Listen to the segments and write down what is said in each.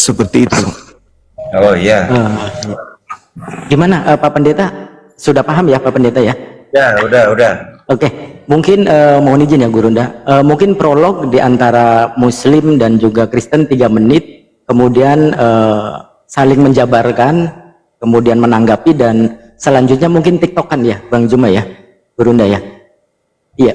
seperti itu. Oh iya. Gimana Pak Pendeta? Sudah paham ya Pak Pendeta ya? Ya, udah. Oke, mungkin mohon izin ya Gurunda. Mungkin prolog di antara Muslim dan juga Kristen 3 menit, kemudian saling menjabarkan, kemudian menanggapi, dan selanjutnya mungkin tiktokan ya Bang Juma ya, Gurunda ya. Iya.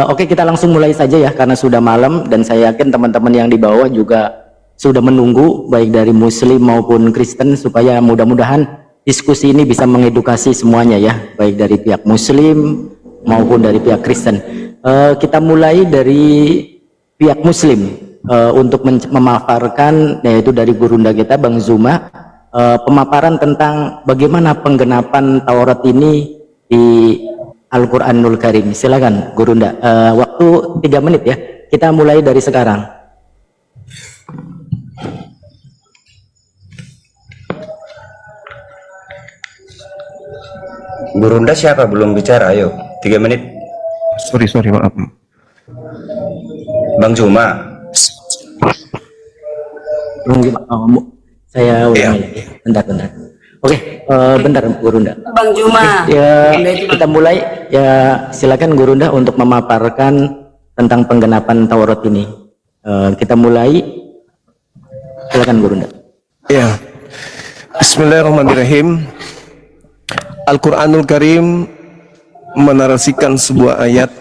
Oke, kita langsung mulai saja ya karena sudah malam dan saya yakin teman-teman yang di bawah juga sudah menunggu baik dari Muslim maupun Kristen, supaya mudah-mudahan diskusi ini bisa mengedukasi semuanya ya, baik dari pihak Muslim maupun dari pihak Kristen. Kita mulai dari pihak Muslim untuk memaparkan, yaitu dari Gurunda kita Bang Zuma, pemaparan tentang bagaimana penggenapan Taurat ini di Al-Quranul Karim. Silakan Gurunda, waktu 3 menit ya, kita mulai dari sekarang. Gurunda siapa belum bicara? Ayo, 3 menit. Sorry, maaf. Bang Juma. Saya Iya. bentar. Oke, bentar Gurunda. Bang Juma. Ya, kita mulai ya, silakan Gurunda untuk memaparkan tentang penggenapan Taurat ini. Kita mulai, silakan Gurunda. Ya. Bismillahirrahmanirrahim. Al-Quranul Karim menarasikan sebuah ayat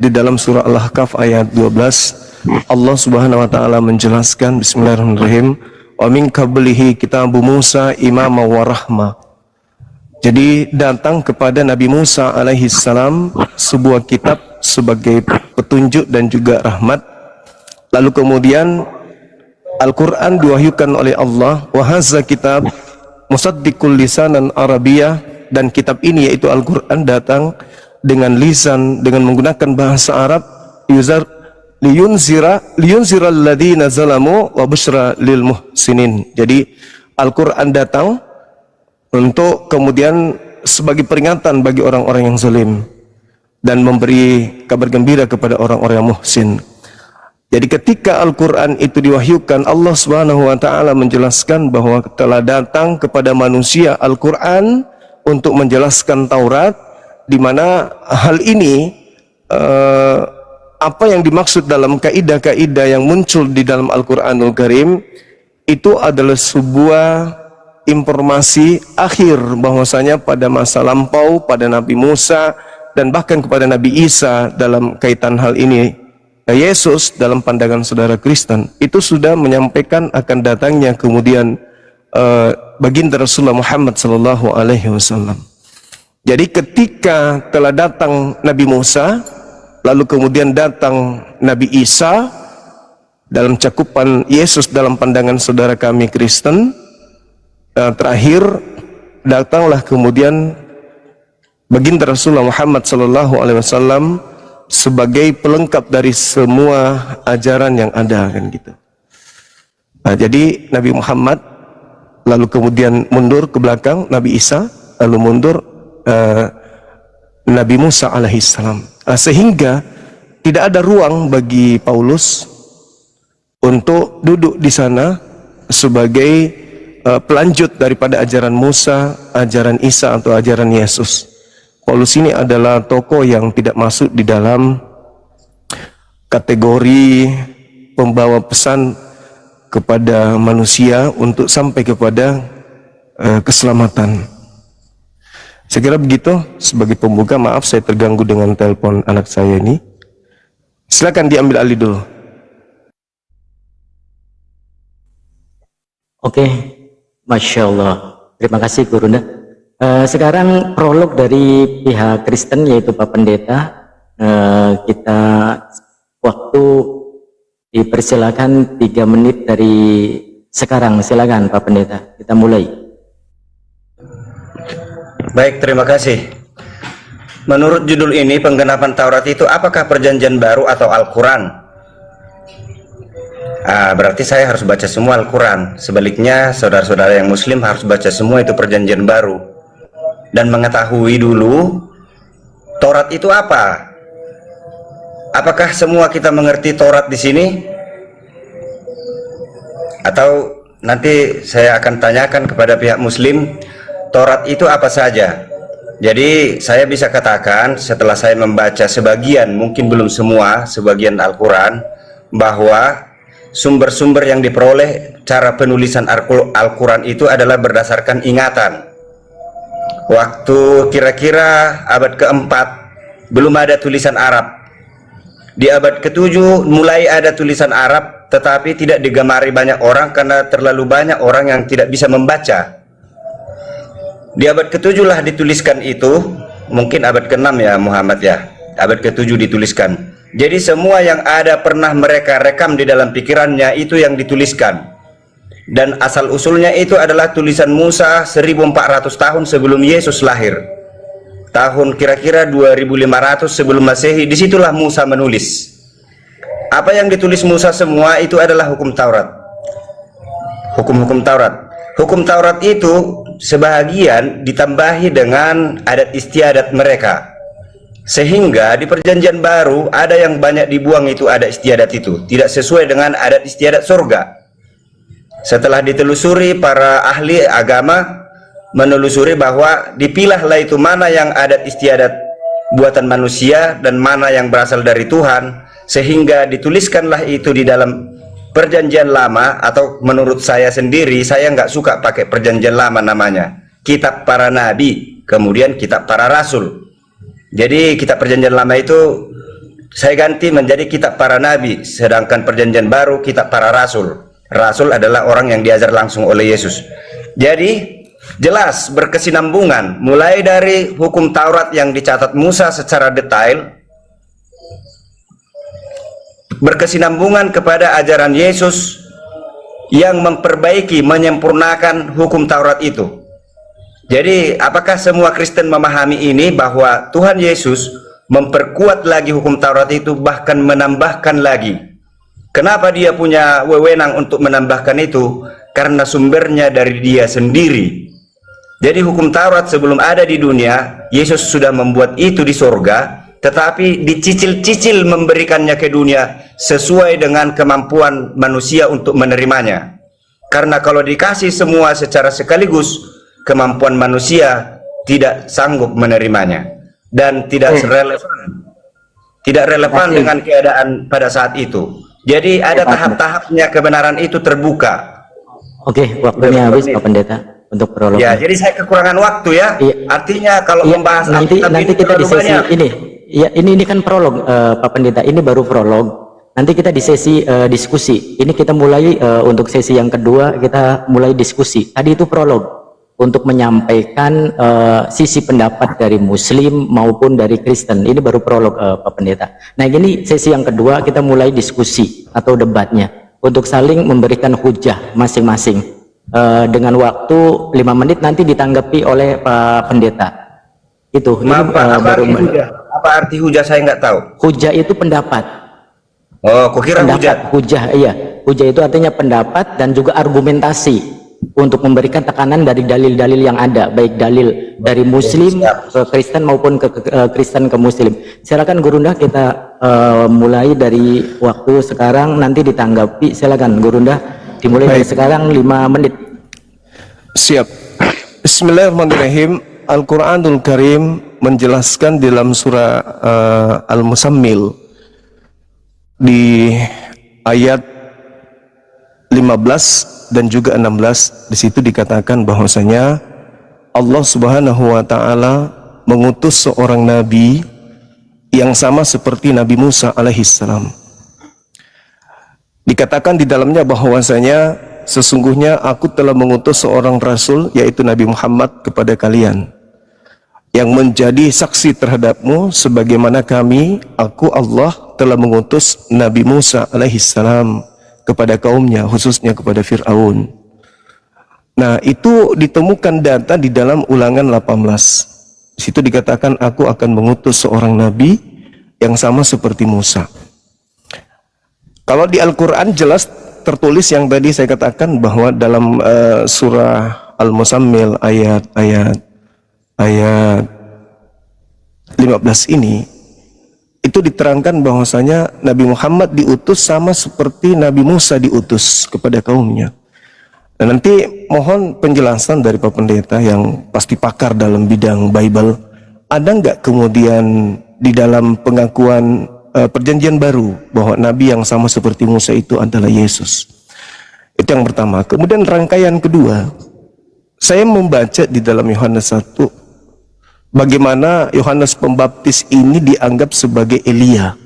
di dalam surah Al-Ahqaf ayat 12. Allah Subhanahu wa taala menjelaskan, bismillahirrahmanirrahim, wa min qablihi kitabu Musa imama wa rahmah. Jadi datang kepada Nabi Musa alaihi salam sebuah kitab sebagai petunjuk dan juga rahmat. Lalu kemudian Al-Quran diwahyukan oleh Allah, wa hadza kitab musaddiqul lisanan arabiyyah, dan kitab ini yaitu Al-Quran datang dengan lisan, dengan menggunakan bahasa Arab, liyunzira alladhina zalamu wa busyra lil muhsinin. Jadi Al-Quran datang untuk kemudian sebagai peringatan bagi orang-orang yang zalim dan memberi kabar gembira kepada orang-orang yang muhsin. Jadi ketika Al-Quran itu diwahyukan, Allah Subhanahu wa taala menjelaskan bahwa telah datang kepada manusia Al-Quran untuk menjelaskan Taurat, di mana hal ini apa yang dimaksud dalam kaidah-kaidah yang muncul di dalam Al-Quranul Karim itu adalah sebuah informasi akhir bahwasanya pada masa lampau, pada Nabi Musa dan bahkan kepada Nabi Isa dalam kaitan hal ini, Yesus dalam pandangan saudara Kristen itu sudah menyampaikan akan datangnya kemudian baginda Rasulullah Muhammad sallallahu alaihi wasallam. Jadi ketika telah datang Nabi Musa, lalu kemudian datang Nabi Isa dalam cakupan Yesus dalam pandangan saudara kami Kristen, terakhir datanglah kemudian baginda Rasulullah Muhammad sallallahu alaihi wasallam sebagai pelengkap dari semua ajaran yang ada, kan gitu. Jadi Nabi Muhammad, lalu kemudian mundur ke belakang Nabi Isa, lalu mundur Nabi Musa alaihissalam, sehingga tidak ada ruang bagi Paulus untuk duduk di sana sebagai pelanjut daripada ajaran Musa, ajaran Isa atau ajaran Yesus. Paulus ini adalah tokoh yang tidak masuk di dalam kategori pembawa pesan kepada manusia untuk sampai kepada keselamatan. Saya kira begitu sebagai pembuka. Maaf saya terganggu dengan telepon anak saya ini. Silakan diambil alih dulu. Oke, Masya Allah. Terima kasih Gurunda. Sekarang prolog dari pihak Kristen yaitu Pak Pendeta. Kita waktu dipersilakan 3 menit dari sekarang. Silakan Pak Pendeta, kita mulai. Baik, terima kasih. Menurut judul ini, penggenapan Taurat itu apakah perjanjian baru atau Al-Quran? Berarti saya harus baca semua Al-Quran. Sebaliknya, saudara-saudara yang Muslim harus baca semua itu perjanjian baru dan mengetahui dulu Taurat itu apa. Apakah semua kita mengerti Taurat di sini? Atau nanti saya akan tanyakan kepada pihak Muslim, Taurat itu apa saja. Jadi saya bisa katakan setelah saya membaca sebagian, mungkin belum semua, sebagian Al-Quran, bahwa sumber-sumber yang diperoleh cara penulisan Al-Quran itu adalah berdasarkan ingatan. Waktu kira-kira abad keempat belum ada tulisan Arab. Di abad ke-7 mulai ada tulisan Arab, tetapi tidak digemari banyak orang karena terlalu banyak orang yang tidak bisa membaca. Di abad ke-7 lah dituliskan itu, mungkin abad ke-6 ya Muhammad ya, abad ke-7 dituliskan. Jadi semua yang ada pernah mereka rekam di dalam pikirannya itu yang dituliskan. Dan asal usulnya itu adalah tulisan Musa 1400 tahun sebelum Yesus lahir. Tahun kira-kira 2500 sebelum Masehi, disitulah Musa menulis. Apa yang ditulis Musa semua itu adalah hukum Taurat. Hukum-hukum Taurat. Hukum Taurat itu sebahagian ditambahi dengan adat istiadat mereka. Sehingga di perjanjian baru ada yang banyak dibuang itu adat istiadat itu. Tidak sesuai dengan adat istiadat surga. Setelah ditelusuri para ahli agama menelusuri bahwa dipilahlah itu mana yang adat istiadat buatan manusia dan mana yang berasal dari Tuhan, sehingga dituliskanlah itu di dalam perjanjian lama. Atau menurut saya sendiri, saya nggak suka pakai perjanjian lama, namanya kitab para nabi, kemudian kitab para rasul. Jadi kitab perjanjian lama itu saya ganti menjadi kitab para nabi, sedangkan perjanjian baru kitab para rasul. Rasul adalah orang yang diajar langsung oleh Yesus. Jadi jelas berkesinambungan mulai dari hukum Taurat yang dicatat Musa secara detail, berkesinambungan kepada ajaran Yesus yang memperbaiki, menyempurnakan hukum Taurat itu. Jadi apakah semua Kristen memahami ini, bahwa Tuhan Yesus memperkuat lagi hukum Taurat itu, bahkan menambahkan lagi. Kenapa dia punya wewenang untuk menambahkan itu? Karena sumbernya dari dia sendiri. Jadi hukum Taurat sebelum ada di dunia, Yesus sudah membuat itu di surga, tetapi dicicil-cicil memberikannya ke dunia sesuai dengan kemampuan manusia untuk menerimanya. Karena kalau dikasih semua secara sekaligus, kemampuan manusia tidak sanggup menerimanya dan tidak relevan dengan keadaan pada saat itu. Jadi ada tahap-tahapnya, kebenaran itu terbuka. Oke, waktunya habis Pak Pendeta untuk prolog. Ya, jadi saya kekurangan waktu ya. Iya. Artinya kalau membahas nanti kita di sesi ini. Ya, ini kan prolog Pak Pendeta. Ini baru prolog. Nanti kita di sesi diskusi. Ini kita mulai untuk sesi yang kedua, kita mulai diskusi. Tadi itu prolog untuk menyampaikan sisi pendapat dari Muslim maupun dari Kristen. Ini baru prolog Pak Pendeta. Nah, ini sesi yang kedua, kita mulai diskusi atau debatnya untuk saling memberikan hujah masing-masing dengan waktu 5 menit, nanti ditanggapi oleh Pak Pendeta. Itu. Apa arti hujah? Saya nggak tahu. Hujah itu pendapat. Oh, kukira pendapat. Hujah, iya. Hujah itu artinya pendapat dan juga argumentasi untuk memberikan tekanan dari dalil-dalil yang ada, baik dalil dari Muslim ke Kristen maupun ke Kristen ke Muslim. Silakan Gurunda, kita mulai dari waktu sekarang, nanti ditanggapi. Silakan Gurunda, dimulai dari sekarang 5 menit. Siap. Bismillahirrahmanirrahim. Al-Quranul Karim menjelaskan dalam surah Al-Muzammil di ayat 15 dan juga 16, di situ dikatakan bahwasanya Allah Subhanahu wa taala mengutus seorang nabi yang sama seperti Nabi Musa alaihissalam. Dikatakan di dalamnya bahwasanya sesungguhnya aku telah mengutus seorang rasul, yaitu Nabi Muhammad, kepada kalian, yang menjadi saksi terhadapmu sebagaimana aku Allah telah mengutus Nabi Musa alaihissalam kepada kaumnya, khususnya kepada Fir'aun. Nah, itu ditemukan data di dalam Ulangan 18. Di situ dikatakan aku akan mengutus seorang nabi yang sama seperti Musa. Kalau di Al-Quran jelas tertulis yang tadi saya katakan, bahwa dalam surah Al-Muzammil ayat 15 ini itu diterangkan bahwasanya Nabi Muhammad diutus sama seperti Nabi Musa diutus kepada kaumnya. Dan nanti mohon penjelasan dari Pak Pendeta yang pasti pakar dalam bidang Bible. Ada nggak kemudian di dalam pengakuan perjanjian baru bahwa Nabi yang sama seperti Musa itu adalah Yesus? Itu yang pertama. Kemudian rangkaian kedua, saya membaca di dalam Yohanes 1 bagaimana Yohanes Pembaptis ini dianggap sebagai Elia.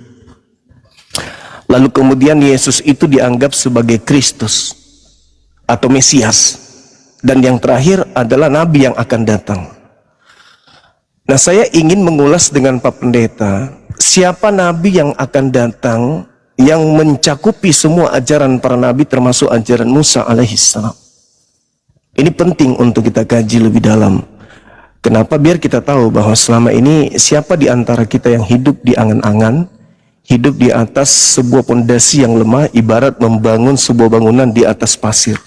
Lalu kemudian Yesus itu dianggap sebagai Kristus atau Mesias. Dan yang terakhir adalah Nabi yang akan datang. Nah, saya ingin mengulas dengan Pak Pendeta, siapa Nabi yang akan datang yang mencakupi semua ajaran para Nabi termasuk ajaran Musa alaihissalam. Ini penting untuk kita kaji lebih dalam. Kenapa? Biar kita tahu bahwa selama ini siapa di antara kita yang hidup di angan-angan, hidup di atas sebuah pondasi yang lemah, ibarat membangun sebuah bangunan di atas pasir.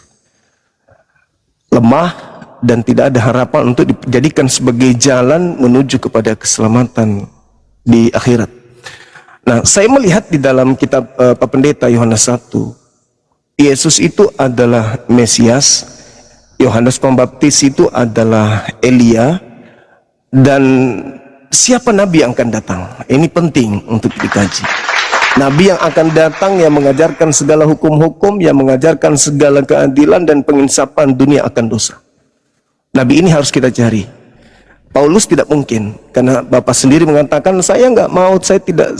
Lemah dan tidak ada harapan untuk dijadikan sebagai jalan menuju kepada keselamatan di akhirat. Nah, saya melihat di dalam kitab Pak Pendeta Yohanes 1, Yesus itu adalah Mesias, Yohanes Pembaptis itu adalah Elia, dan siapa Nabi yang akan datang? Ini penting untuk dikaji. Nabi yang akan datang yang mengajarkan segala hukum-hukum, yang mengajarkan segala keadilan dan penginsafan dunia akan dosa. Nabi ini harus kita cari. Paulus tidak mungkin, karena Bapak sendiri mengatakan, saya nggak mau, saya tidak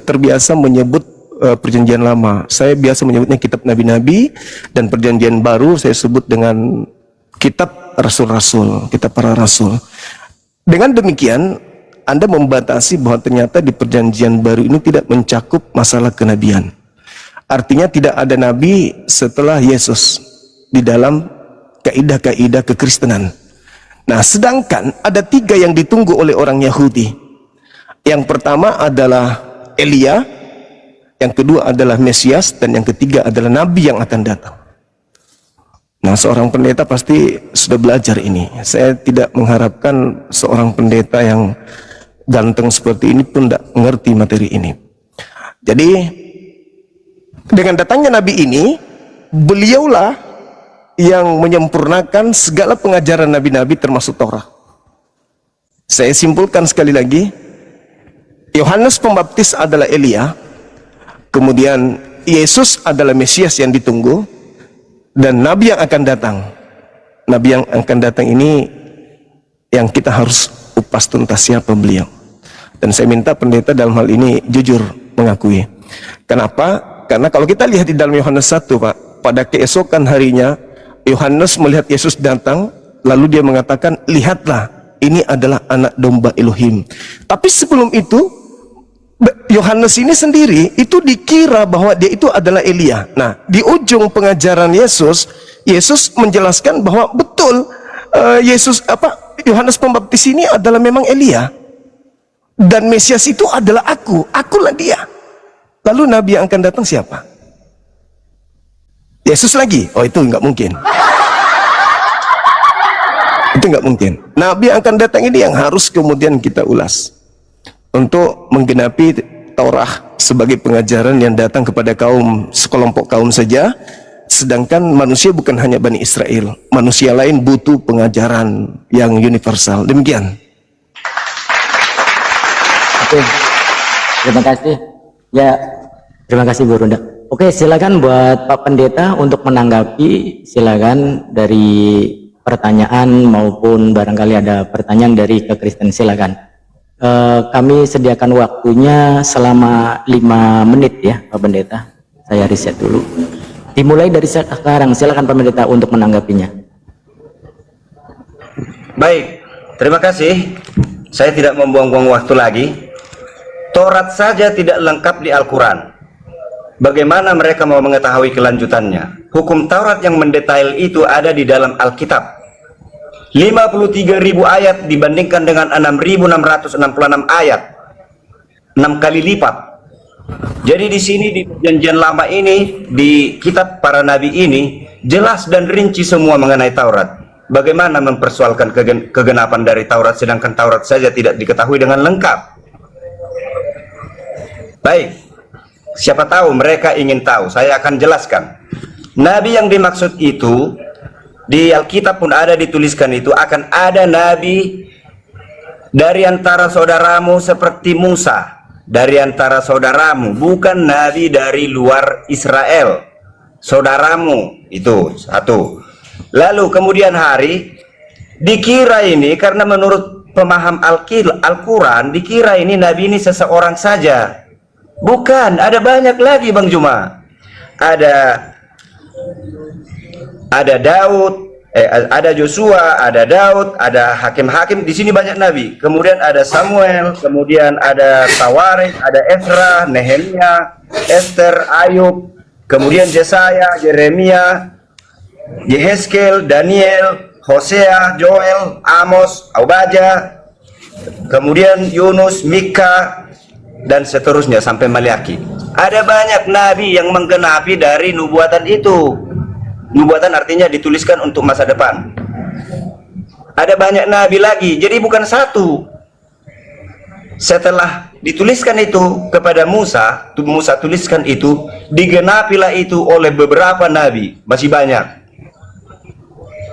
terbiasa menyebut perjanjian lama. Saya biasa menyebutnya kitab nabi-nabi, dan perjanjian baru saya sebut dengan kitab rasul-rasul, kitab para rasul. Dengan demikian, Anda membatasi bahwa ternyata di perjanjian baru ini tidak mencakup masalah kenabian. Artinya tidak ada nabi setelah Yesus di dalam kaidah-kaidah kekristenan. Nah, sedangkan ada 3 yang ditunggu oleh orang Yahudi. Yang pertama adalah Elia, yang kedua adalah Mesias, dan yang ketiga adalah nabi yang akan datang. Nah, seorang pendeta pasti sudah belajar ini. Saya tidak mengharapkan seorang pendeta yang ganteng seperti ini pun tidak mengerti materi ini. Jadi, dengan datangnya nabi ini, beliaulah yang menyempurnakan segala pengajaran nabi-nabi termasuk Taurat. Saya simpulkan sekali lagi, Yohanes Pembaptis adalah Elia, kemudian Yesus adalah Mesias yang ditunggu, dan nabi yang akan datang. Nabi yang akan datang ini yang kita harus upas tuntas siapa beliau. Dan saya minta pendeta dalam hal ini jujur mengakui. Kenapa? Karena kalau kita lihat di dalam Yohanes 1, Pak, pada keesokan harinya Yohanes melihat Yesus datang, lalu dia mengatakan, lihatlah, ini adalah anak domba Elohim. Tapi sebelum itu, Yohanes ini sendiri itu dikira bahwa dia itu adalah Elia. Nah, di ujung pengajaran Yesus, Yesus menjelaskan bahwa betul Yohanes Pembaptis ini adalah memang Elia. Dan Mesias itu adalah akulah dia. Lalu nabi yang akan datang siapa? Yesus lagi? Oh, itu nggak mungkin. Itu nggak mungkin. Nabi yang akan datang ini yang harus kemudian kita ulas untuk menggenapi Taurat sebagai pengajaran yang datang kepada sekelompok kaum saja. Sedangkan manusia bukan hanya Bani Israel, manusia lain butuh pengajaran yang universal. Demikian. Oke, terima kasih. Ya, terima kasih Bu Runda. Oke, silakan buat Pak Pendeta untuk menanggapi. Silakan dari pertanyaan maupun barangkali ada pertanyaan dari kekristen, silakan. Kami sediakan waktunya selama 5 menit ya Pak Pendeta. Saya riset dulu. Dimulai dari sekarang, silakan Pak Pendeta untuk menanggapinya. Baik, terima kasih. Saya tidak membuang-buang waktu lagi. Taurat saja tidak lengkap di Al-Quran. Bagaimana mereka mau mengetahui kelanjutannya? Hukum Taurat yang mendetail itu ada di dalam Alkitab. 53.000 ayat dibandingkan dengan 6.666 ayat. 6 kali lipat. Jadi di sini di perjanjian lama ini, di kitab para nabi ini, jelas dan rinci semua mengenai Taurat. Bagaimana mempersoalkan kegenapan dari Taurat sedangkan Taurat saja tidak diketahui dengan lengkap? Baik, siapa tahu mereka ingin tahu, saya akan jelaskan. Nabi yang dimaksud itu, di Alkitab pun ada dituliskan itu, akan ada nabi dari antara saudaramu seperti Musa, dari antara saudaramu, bukan nabi dari luar Israel, saudaramu, itu satu. Lalu kemudian hari, dikira ini karena menurut pemaham Al-Quran, dikira ini nabi ini seseorang saja. Bukan, ada banyak lagi Bang Juma. Ada Daud, ada Joshua, ada Daud, ada hakim-hakim. Di sini banyak nabi. Kemudian ada Samuel, kemudian ada Tawarik, ada Ezra, Nehemia, Esther, Ayub, kemudian Yesaya, Yeremia, Yehezkel, Daniel, Hosea, Joel, Amos, Obadya, kemudian Yunus, Mika, dan seterusnya sampai Maliaki. Ada banyak nabi yang menggenapi dari nubuatan itu. Nubuatan artinya dituliskan untuk masa depan. Ada banyak nabi lagi, jadi bukan satu. Setelah dituliskan itu kepada Musa, Musa tuliskan itu, digenapilah itu oleh beberapa nabi, masih banyak.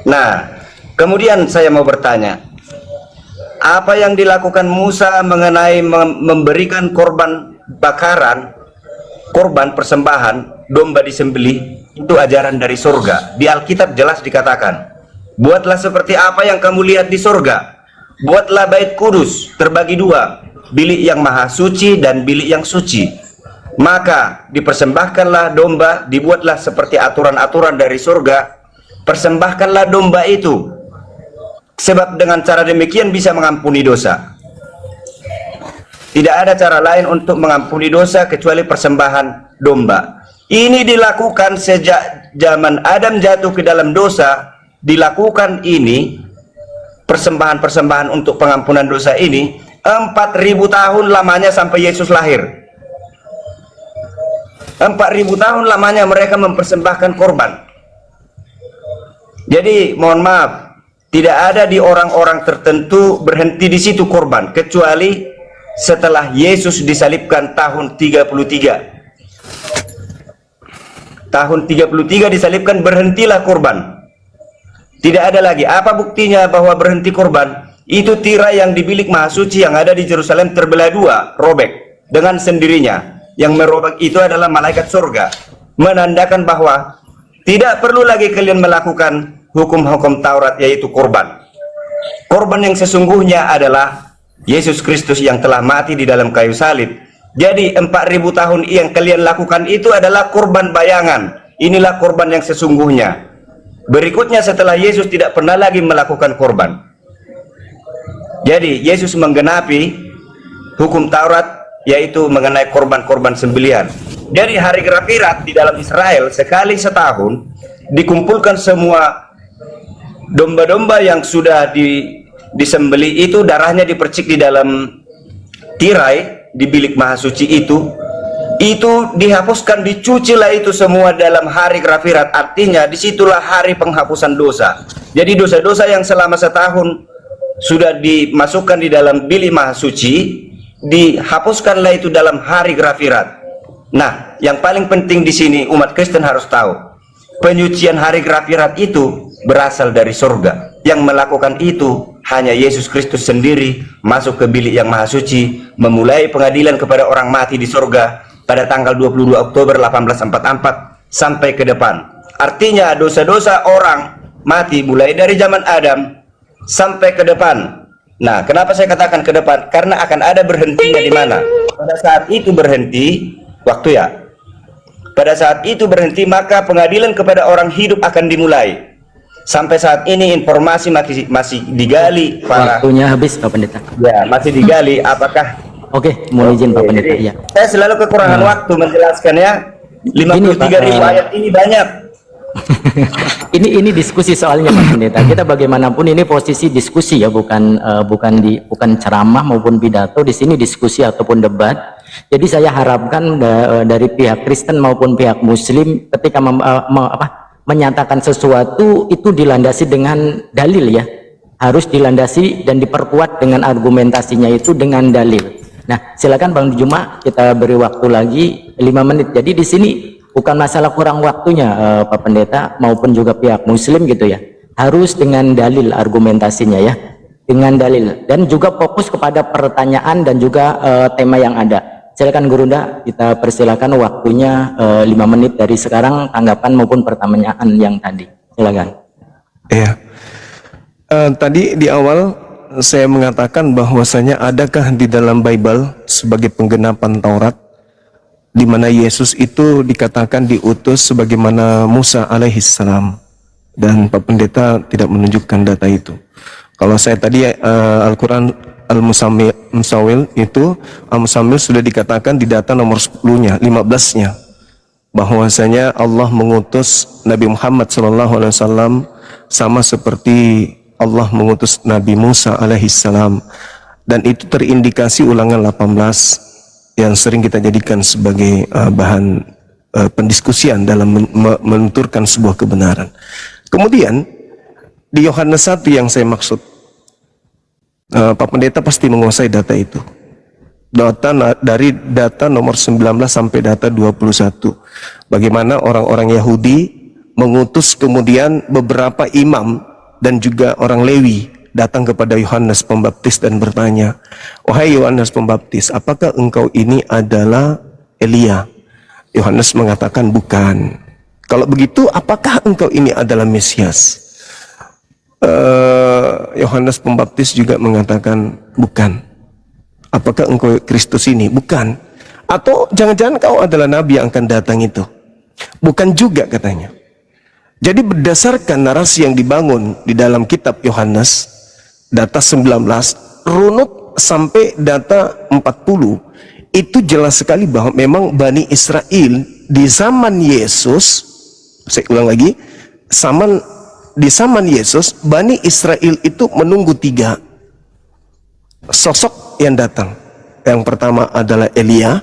Nah, kemudian saya mau bertanya, apa yang dilakukan Musa mengenai memberikan korban bakaran, korban persembahan, domba disembelih, itu ajaran dari surga. Di Alkitab jelas dikatakan, buatlah seperti apa yang kamu lihat di surga. Buatlah bait kudus terbagi dua, bilik yang maha suci dan bilik yang suci. Maka dipersembahkanlah domba, dibuatlah seperti aturan-aturan dari surga. Persembahkanlah domba itu, sebab dengan cara demikian bisa mengampuni dosa. Tidak ada cara lain untuk mengampuni dosa kecuali persembahan domba. Ini dilakukan sejak zaman Adam jatuh ke dalam dosa. Dilakukan ini, persembahan-persembahan untuk pengampunan dosa ini 4.000 tahun lamanya sampai Yesus lahir. 4.000 tahun lamanya mereka mempersembahkan korban. Jadi mohon maaf, tidak ada di orang-orang tertentu berhenti di situ korban, kecuali setelah Yesus disalibkan tahun 33. Tahun 33 disalibkan, berhentilah korban. Tidak ada lagi. Apa buktinya bahwa berhenti korban? Itu tirai yang di bilik maha suci yang ada di Yerusalem terbelah dua, robek dengan sendirinya. Yang merobek itu adalah malaikat surga, menandakan bahwa tidak perlu lagi kalian melakukan hukum-hukum Taurat, yaitu korban. Korban yang sesungguhnya adalah Yesus Kristus yang telah mati di dalam kayu salib. Jadi 4.000 tahun yang kalian lakukan itu adalah korban bayangan. Inilah korban yang sesungguhnya. Berikutnya setelah Yesus tidak pernah lagi melakukan korban. Jadi Yesus menggenapi hukum Taurat, yaitu mengenai korban-korban sembelihan. Jadi hari Gerafirat di dalam Israel sekali setahun dikumpulkan semua domba-domba yang sudah disembeli itu, darahnya dipercik di dalam tirai di bilik maha suci itu dihapuskan, dicucilah itu semua dalam hari Gerafirat. Artinya disitulah hari penghapusan dosa. Jadi dosa-dosa yang selama setahun sudah dimasukkan di dalam bilik maha suci, dihapuskanlah itu dalam hari Gerafirat. Nah, yang paling penting di sini umat Kristen harus tahu, penyucian hari Gerafirat itu berasal dari surga. Yang melakukan itu hanya Yesus Kristus sendiri, masuk ke bilik yang maha suci, memulai pengadilan kepada orang mati di surga pada tanggal 22 Oktober 1844 sampai ke depan. Artinya dosa-dosa orang mati mulai dari zaman Adam sampai ke depan. Nah, kenapa saya katakan ke depan? Karena akan ada berhentinya di mana? Pada saat itu berhenti waktu ya. Pada saat itu berhenti, maka pengadilan kepada orang hidup akan dimulai. Sampai saat ini informasi masih digali. Waktunya habis Pak Pendeta. Ya, masih digali apakah. Oke, mohon izin Pak Pendeta. Ya. Saya selalu kekurangan waktu menjelaskan ya. 53.000 ayat ini banyak. ini diskusi soalnya Pak Pendeta. Kita bagaimanapun ini posisi diskusi ya, bukan ceramah maupun pidato. Di sini diskusi ataupun debat. Jadi saya harapkan dari pihak Kristen maupun pihak Muslim ketika menyatakan sesuatu itu dilandasi dengan dalil ya, harus dilandasi dan diperkuat dengan argumentasinya itu dengan dalil. Nah, silakan Bang Juma, kita beri waktu lagi 5 menit. Jadi di sini bukan masalah kurang waktunya Pak Pendeta maupun juga pihak Muslim gitu ya. Harus dengan dalil argumentasinya ya. Dengan dalil dan juga fokus kepada pertanyaan dan juga tema yang ada. Silakan Gurunda, kita persilakan waktunya 5 menit dari sekarang, tanggapan maupun pertanyaan yang tadi. Silakan. Ya. Tadi di awal saya mengatakan bahwasanya adakah di dalam Bible sebagai penggenapan Taurat di mana Yesus itu dikatakan diutus sebagaimana Musa alaihissalam, dan Pak Pendeta tidak menunjukkan data itu. Kalau saya tadi Al-Quran Al-Musawil itu Al-Musawil sudah dikatakan di data nomor 10-nya, 15-nya, bahwasanya Allah mengutus Nabi Muhammad SAW sama seperti Allah mengutus Nabi Musa alaihissalam, dan itu terindikasi Ulangan 18 yang sering kita jadikan sebagai bahan pendiskusian dalam menuturkan sebuah kebenaran. Kemudian di Yohanes 1 yang saya maksud, Pak Pendeta pasti menguasai data itu. Dari data nomor 19 sampai data 21. Bagaimana orang-orang Yahudi mengutus kemudian beberapa imam dan juga orang Lewi datang kepada Yohanes Pembaptis dan bertanya, "Wahai Yohanes Pembaptis, apakah engkau ini adalah Elia?" Yohanes mengatakan, "Bukan." "Kalau begitu, apakah engkau ini adalah Mesias?" Yohanes Pembaptis juga mengatakan, "Bukan." "Apakah engkau Kristus ini?" "Bukan." "Atau jangan-jangan kau adalah nabi yang akan datang itu?" "Bukan juga," katanya. Jadi berdasarkan narasi yang dibangun di dalam kitab Yohanes, data 19, runut sampai data 40, itu jelas sekali bahwa memang Bani Israel di zaman Yesus, saya ulang lagi, di zaman Yesus, Bani Israel itu menunggu 3 sosok yang datang. Yang pertama adalah Elia,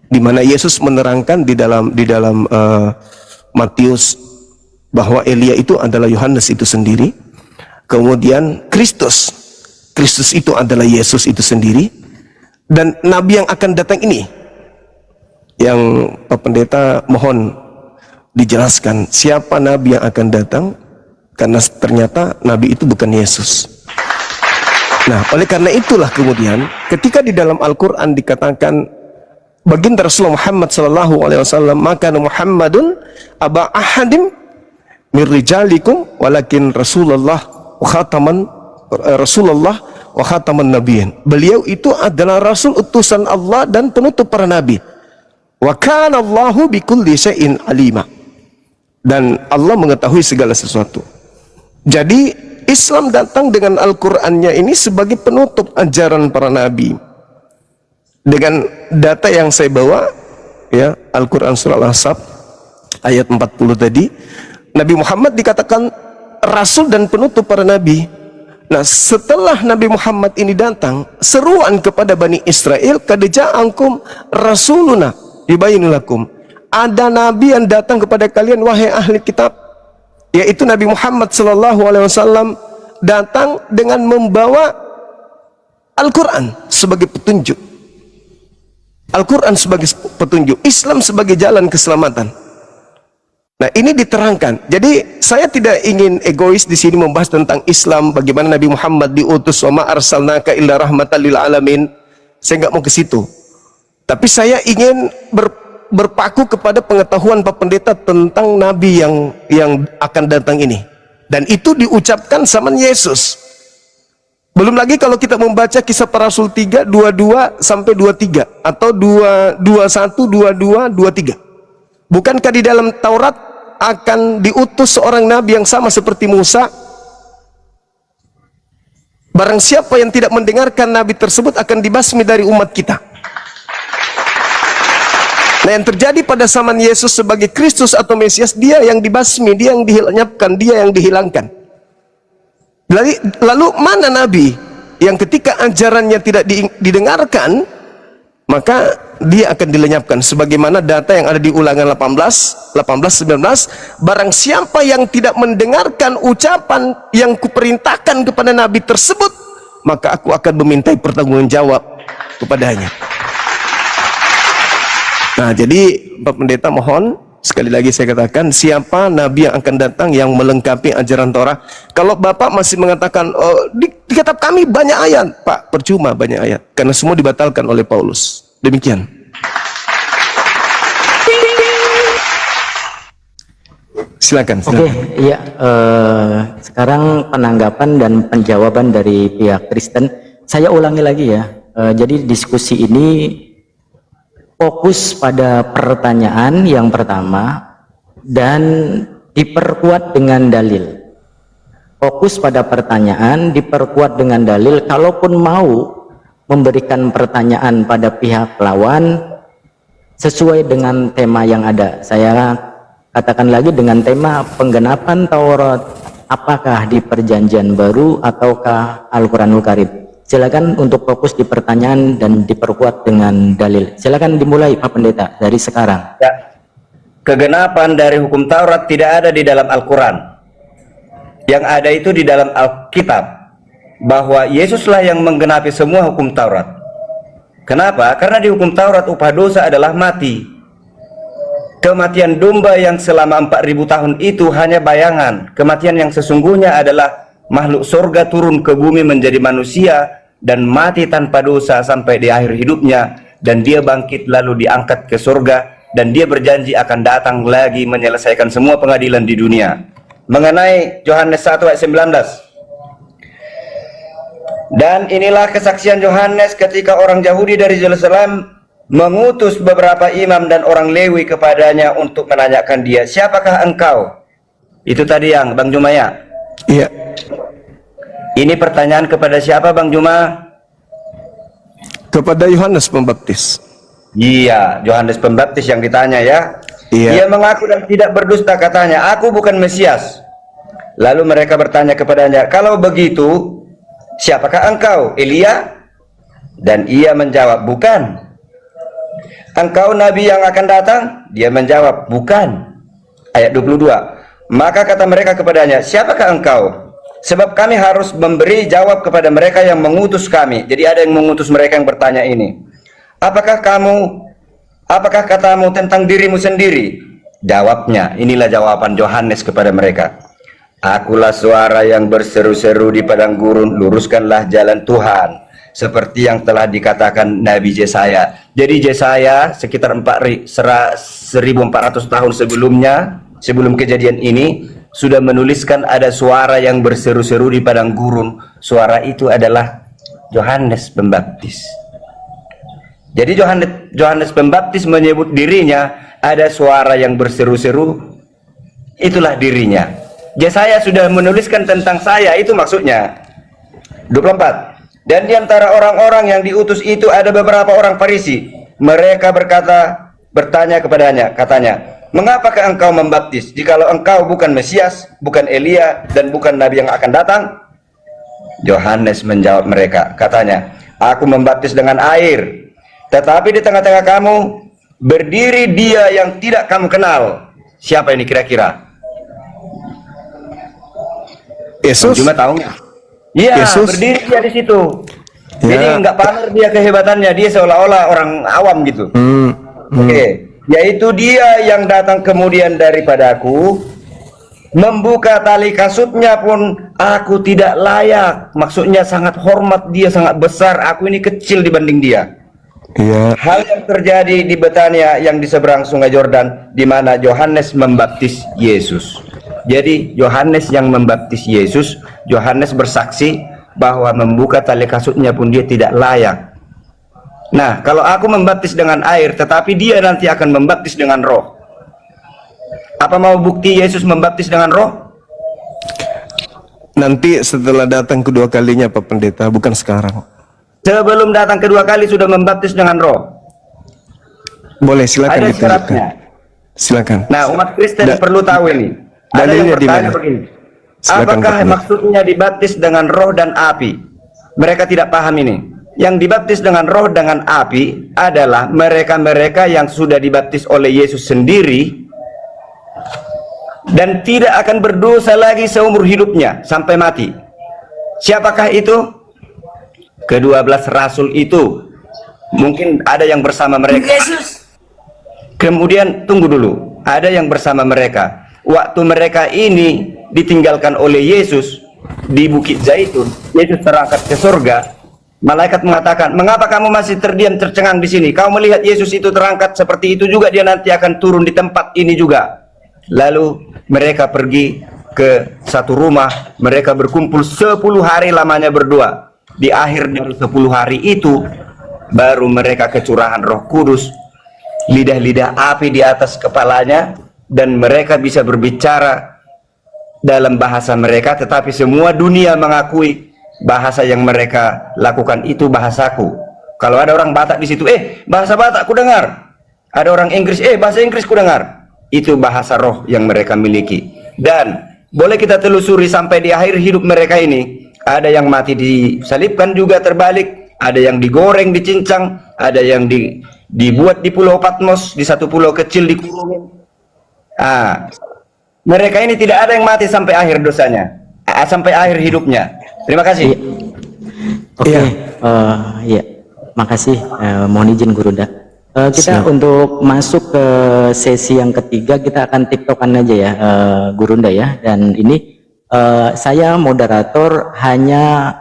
di mana Yesus menerangkan di dalam Matius bahwa Elia itu adalah Yohanes itu sendiri. Kemudian Kristus itu adalah Yesus itu sendiri. Dan nabi yang akan datang ini, yang Pak Pendeta mohon dijelaskan siapa nabi yang akan datang, karena ternyata nabi itu bukan Yesus. Nah, oleh karena itulah kemudian ketika di dalam Al-Quran dikatakan baginda Rasulullah Muhammad SAW, "Maka Muhammadun aba ahadim min rijalikum walakin Rasulullah wa khataman nabiyyin." Beliau itu adalah rasul utusan Allah dan penutup para nabi. Wa kana Allahu bikulli syai'in alima. Dan Allah mengetahui segala sesuatu. Jadi Islam datang dengan Al-Qur'annya ini sebagai penutup ajaran para nabi. Dengan data yang saya bawa ya, Al-Qur'an surah Al-Ahzab ayat 40 tadi, Nabi Muhammad dikatakan rasul dan penutup para nabi. Nah, setelah Nabi Muhammad ini datang, seruan kepada Bani Israel, "Qad ja'akum rasuluna yubayyinu lakum." Ada nabi yang datang kepada kalian wahai ahli kitab, yaitu Nabi Muhammad SAW datang dengan membawa Al-Quran sebagai petunjuk. Al-Quran sebagai petunjuk, Islam sebagai jalan keselamatan. Nah, ini diterangkan. Jadi saya tidak ingin egois di sini membahas tentang Islam, bagaimana Nabi Muhammad diutus, wa ma arsalnaka illa rahmatan lil alamin. Saya nggak mau ke situ. Tapi saya ingin berpaku kepada pengetahuan Pak Pendeta tentang Nabi yang akan datang ini. Dan itu diucapkan zaman Yesus. Belum lagi kalau kita membaca Kisah Para Rasul 3, 22 sampai 23 atau 21, 22, 23. Bukankah di dalam Taurat akan diutus seorang nabi yang sama seperti Musa? Barang siapa yang tidak mendengarkan nabi tersebut akan dibasmi dari umat kita. Nah, yang terjadi pada zaman Yesus sebagai Kristus atau Mesias, dia yang dibasmi, dia yang dilenyapkan, dia yang dihilangkan. Lalu mana nabi yang ketika ajarannya tidak didengarkan, maka dia akan dilenyapkan? Sebagaimana data yang ada di Ulangan 18, 19, barang siapa yang tidak mendengarkan ucapan yang kuperintahkan kepada nabi tersebut, maka aku akan memintai pertanggungjawab kepadanya. Nah, jadi Pak Pendeta mohon sekali lagi saya katakan, siapa nabi yang akan datang yang melengkapi ajaran Torah? Kalau Bapak masih mengatakan, oh, di kitab kami banyak ayat, Pak, percuma banyak ayat, karena semua dibatalkan oleh Paulus. Demikian. Silakan. Oke, iya. Sekarang penanggapan dan penjawaban dari pihak Kristen. Saya ulangi lagi ya. Jadi diskusi ini fokus pada pertanyaan yang pertama dan diperkuat dengan dalil. Fokus pada pertanyaan, diperkuat dengan dalil. Kalaupun mau memberikan pertanyaan pada pihak lawan sesuai dengan tema yang ada. Saya katakan lagi dengan tema penggenapan Taurat, apakah di Perjanjian Baru ataukah Al-Quranul Karim. Silakan untuk fokus di pertanyaan dan diperkuat dengan dalil. Silakan dimulai Pak Pendeta dari sekarang. Ya. Kegenapan dari hukum Taurat tidak ada di dalam Al-Quran. Yang ada itu di dalam Alkitab, bahwa Yesuslah yang menggenapi semua hukum Taurat. Kenapa? Karena di hukum Taurat upah dosa adalah mati. Kematian domba yang selama 4000 tahun itu hanya bayangan. Kematian yang sesungguhnya adalah makhluk surga turun ke bumi menjadi manusia dan mati tanpa dosa sampai di akhir hidupnya, dan dia bangkit lalu diangkat ke surga, dan dia berjanji akan datang lagi menyelesaikan semua pengadilan di dunia. Mengenai Yohanes 1 ayat 19, dan inilah kesaksian Yohanes ketika orang Yahudi dari Yerusalem mengutus beberapa imam dan orang Lewi kepadanya untuk menanyakan dia, siapakah engkau? Itu tadi yang Bang Jumaya. Iya. Ini pertanyaan kepada siapa Bang Juma? Kepada Yohanes Pembaptis. Iya, Yohanes Pembaptis yang ditanya ya. Iya. Dia mengaku dan tidak berdusta, katanya, aku bukan Mesias. Lalu mereka bertanya kepadanya, kalau begitu siapakah engkau? Elia? Dan ia menjawab, bukan. Engkau nabi yang akan datang? Dia menjawab, bukan. Ayat 22. Maka kata mereka kepadanya, siapakah engkau? Sebab kami harus memberi jawab kepada mereka yang mengutus kami. Jadi ada yang mengutus mereka yang bertanya ini. Apakah katamu tentang dirimu sendiri? Jawabnya, inilah jawaban Yohanes kepada mereka. Akulah suara yang berseru-seru di padang gurun, luruskanlah jalan Tuhan. Seperti yang telah dikatakan Nabi Yesaya. Jadi Yesaya sekitar 1400 tahun sebelumnya, sebelum kejadian ini, sudah menuliskan ada suara yang berseru-seru di padang gurun. Suara itu adalah Yohanes Pembaptis. Jadi Yohanes Pembaptis menyebut dirinya ada suara yang berseru-seru, itulah dirinya. Yesaya sudah menuliskan tentang saya, itu maksudnya. 24. Dan di antara orang-orang yang diutus itu ada beberapa orang Farisi. Mereka bertanya kepadanya, katanya, mengapakah engkau membaptis, jikalau engkau bukan Mesias, bukan Elia, dan bukan Nabi yang akan datang? Yohanes menjawab mereka, katanya, aku membaptis dengan air, tetapi di tengah-tengah kamu berdiri dia yang tidak kamu kenal. Siapa ini kira-kira? Yesus. Cuma tahu nggak? Iya, berdiri dia di situ. Ya. Jadi nggak pamer dia kehebatannya, dia seolah-olah orang awam gitu. Oke. Yaitu dia yang datang kemudian daripadaku, membuka tali kasutnya pun aku tidak layak. Maksudnya sangat hormat dia, sangat besar, aku ini kecil dibanding dia. Iya. Hal yang terjadi di Betania yang di seberang sungai Yordan, di mana Yohanes membaptis Yesus. Jadi Yohanes yang membaptis Yesus, Yohanes bersaksi bahwa membuka tali kasutnya pun dia tidak layak. Nah, kalau aku membaptis dengan air, tetapi dia nanti akan membaptis dengan roh. Apa mau bukti Yesus membaptis dengan roh? Nanti setelah datang kedua kalinya Pak Pendeta, bukan sekarang. Sebelum datang kedua kali sudah membaptis dengan roh. Boleh, silakan Ada ditunjukkan. syaratnya. Silakan. Nah, umat Kristen perlu tahu ini. Ada yang dalilnya di bertanya mana? begini. Silakan, Apakah Pak Pendeta. maksudnya dibaptis dengan roh dan api? Mereka tidak paham ini. Yang dibaptis dengan roh dengan api adalah mereka-mereka yang sudah dibaptis oleh Yesus sendiri dan tidak akan berdosa lagi seumur hidupnya sampai mati. Siapakah itu? Ke-12 rasul itu Mungkin ada yang bersama mereka. Yesus. Kemudian tunggu dulu, ada yang bersama mereka. Waktu mereka ini ditinggalkan oleh Yesus di Bukit Zaitun, Yesus terangkat ke surga. Malaikat mengatakan, mengapa kamu masih terdiam tercengang di sini? Kau melihat Yesus itu terangkat seperti itu juga, dia nanti akan turun di tempat ini juga. Lalu mereka pergi ke satu rumah, mereka berkumpul 10 hari lamanya berdua. Di akhir dari 10 hari itu, baru mereka kecurahan Roh Kudus, lidah-lidah api di atas kepalanya, dan mereka bisa berbicara dalam bahasa mereka, tetapi semua dunia mengakui bahasa yang mereka lakukan itu bahasaku. Kalau ada orang Batak di situ, bahasa Batak ku dengar. Ada orang Inggris, bahasa Inggris ku dengar. Itu bahasa roh yang mereka miliki. Dan boleh kita telusuri sampai di akhir hidup mereka ini. Ada yang mati disalibkan juga terbalik, ada yang digoreng, dicincang, ada yang dibuat di Pulau Patmos, di satu pulau kecil dikurungin. Mereka ini tidak ada yang mati sampai akhir dosanya, sampai akhir hidupnya. Terima kasih. Oke, ya, makasih. Mohon izin Gurunda. Kita untuk masuk ke sesi yang ketiga, kita akan tiktokan aja ya, Gurunda ya. Dan ini saya moderator hanya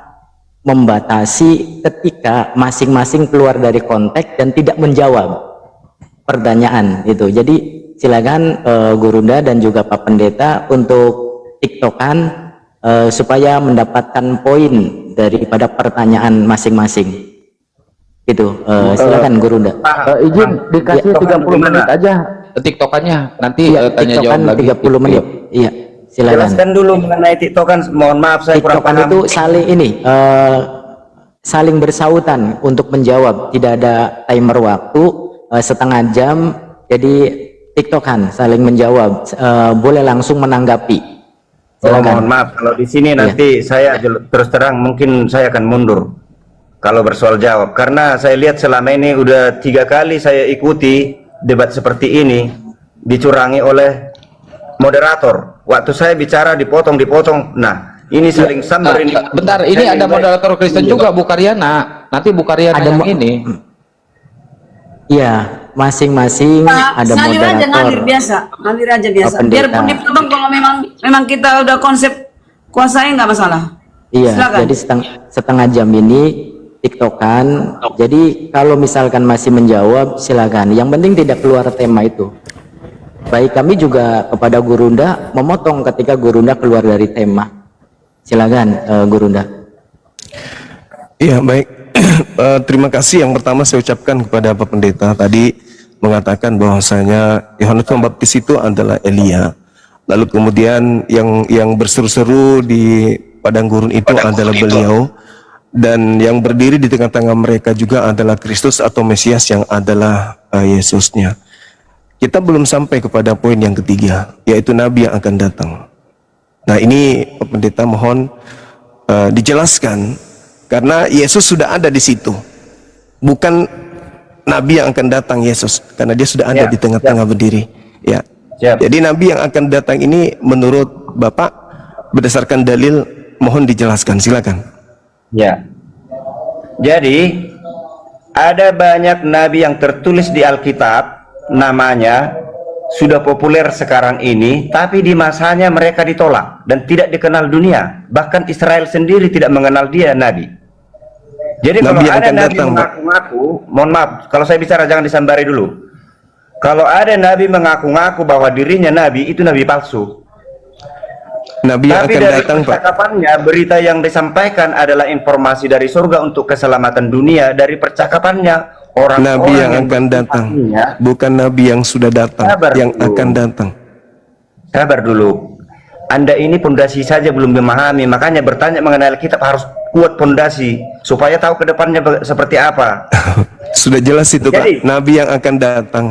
membatasi ketika masing-masing keluar dari konteks dan tidak menjawab pertanyaan itu. Jadi silakan Gurunda dan juga Pak Pendeta untuk tiktokan supaya mendapatkan poin daripada pertanyaan masing-masing. Gitu. Silakan Gurunda. Izin dikasih 30 menit aja tiktokannya, nanti tanya jawab lagi 30 menit. Iya, silakan. Jelaskan dulu mengenai tiktokan. Mohon maaf saya kurang TikTokan paham. itu saling bersautan untuk menjawab, tidak ada timer waktu, setengah jam. Jadi tiktokan saling menjawab, boleh langsung menanggapi. Mohon maaf kalau di sini nanti saya terus terang mungkin saya akan mundur kalau bersoal jawab, karena saya lihat selama ini udah 3 kali saya ikuti debat seperti ini dicurangi oleh moderator. Waktu saya bicara dipotong. Nah, ini saling sambar ini. Bentar, ini ada moderator Kristen juga, Bu Karyana. Nanti Bu Karyana Ada yang ini. Iya, masing-masing ada Ngalir aja, ngalir moderator. biasa, ngalir aja biasa. Pendeta. Biarpun dipotong, kalau memang kita udah konsep kuasai, nggak masalah. Iya, Silakan. jadi setengah jam ini tiktokan. Jadi kalau misalkan masih menjawab, silakan. Yang penting tidak keluar tema itu. Baik, kami juga kepada Gurunda memotong ketika Gurunda keluar dari tema. Silakan Gurunda. Iya, baik. Terima kasih. Yang pertama saya ucapkan kepada Pak Pendeta tadi mengatakan bahwasanya Yohanes Pembaptis itu adalah Elia. Lalu kemudian yang berseru-seru di padang gurun itu adalah beliau, dan yang berdiri di tengah-tengah mereka juga adalah Kristus atau Mesias yang adalah Yesusnya. Kita belum sampai kepada poin yang ketiga, yaitu Nabi yang akan datang. Nah, ini Pak Pendeta mohon dijelaskan, karena Yesus sudah ada di situ, bukan Nabi yang akan datang Yesus, karena dia sudah ada di tengah-tengah berdiri. Ya. Jadi Nabi yang akan datang ini menurut Bapak berdasarkan dalil, mohon dijelaskan, silakan. Ya. Jadi ada banyak nabi yang tertulis di Alkitab, namanya sudah populer sekarang ini, tapi di masanya mereka ditolak dan tidak dikenal dunia. Bahkan Israel sendiri tidak mengenal dia nabi. Jadi Nabi kalau ada akan nabi datang, mengaku-ngaku, mohon maaf, kalau saya bicara jangan disambari dulu. Kalau ada nabi mengaku-ngaku bahwa dirinya nabi, itu nabi palsu. Nabi yang Tapi akan dari datang, Pak. percakapannya, berita yang disampaikan adalah informasi dari surga untuk keselamatan dunia. Dari percakapannya, orang Nabi yang akan datang, bukan Nabi yang sudah datang, yang akan datang. Sabar dulu. Anda ini pondasi saja belum memahami, makanya bertanya mengenai Alkitab harus kuat pondasi supaya tahu ke depannya seperti apa. Sudah jelas itu, Jadi, Pak. Nabi yang akan datang.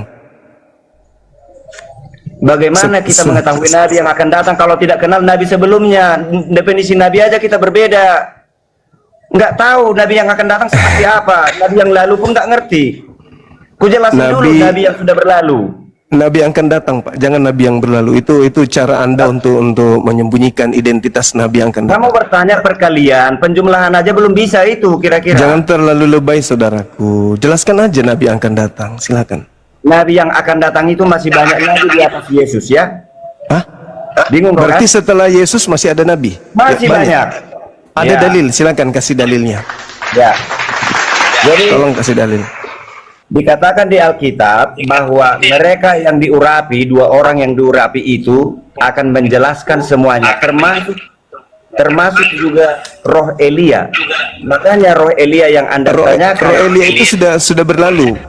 Bagaimana kita mengetahui nabi yang akan datang kalau tidak kenal nabi sebelumnya? Definisi nabi aja kita berbeda. Nggak tahu nabi yang akan datang seperti apa. Nabi yang lalu pun nggak ngerti. Ku jelasin dulu nabi yang sudah berlalu. Nabi yang akan datang, Pak. Jangan nabi yang berlalu. Itu cara Anda untuk menyembunyikan identitas nabi yang akan datang. Kamu bertanya perkalian, penjumlahan aja belum bisa itu kira-kira. Jangan terlalu lebay, saudaraku. Jelaskan aja nabi yang akan datang. Silakan. Nabi yang akan datang itu masih banyak lagi di atas Yesus ya. Hah? Bingung kau, Berarti kan? setelah Yesus masih ada nabi? Masih Ya, banyak. Ada Ya. dalil, silakan kasih dalilnya. Ya. Jadi Tolong kasih dalil. dikatakan di Alkitab bahwa mereka yang diurapi, 2 orang yang diurapi itu akan menjelaskan semuanya, termasuk juga roh Elia. Makanya roh Elia yang Anda Roh tanyakan, Elia itu sudah berlalu.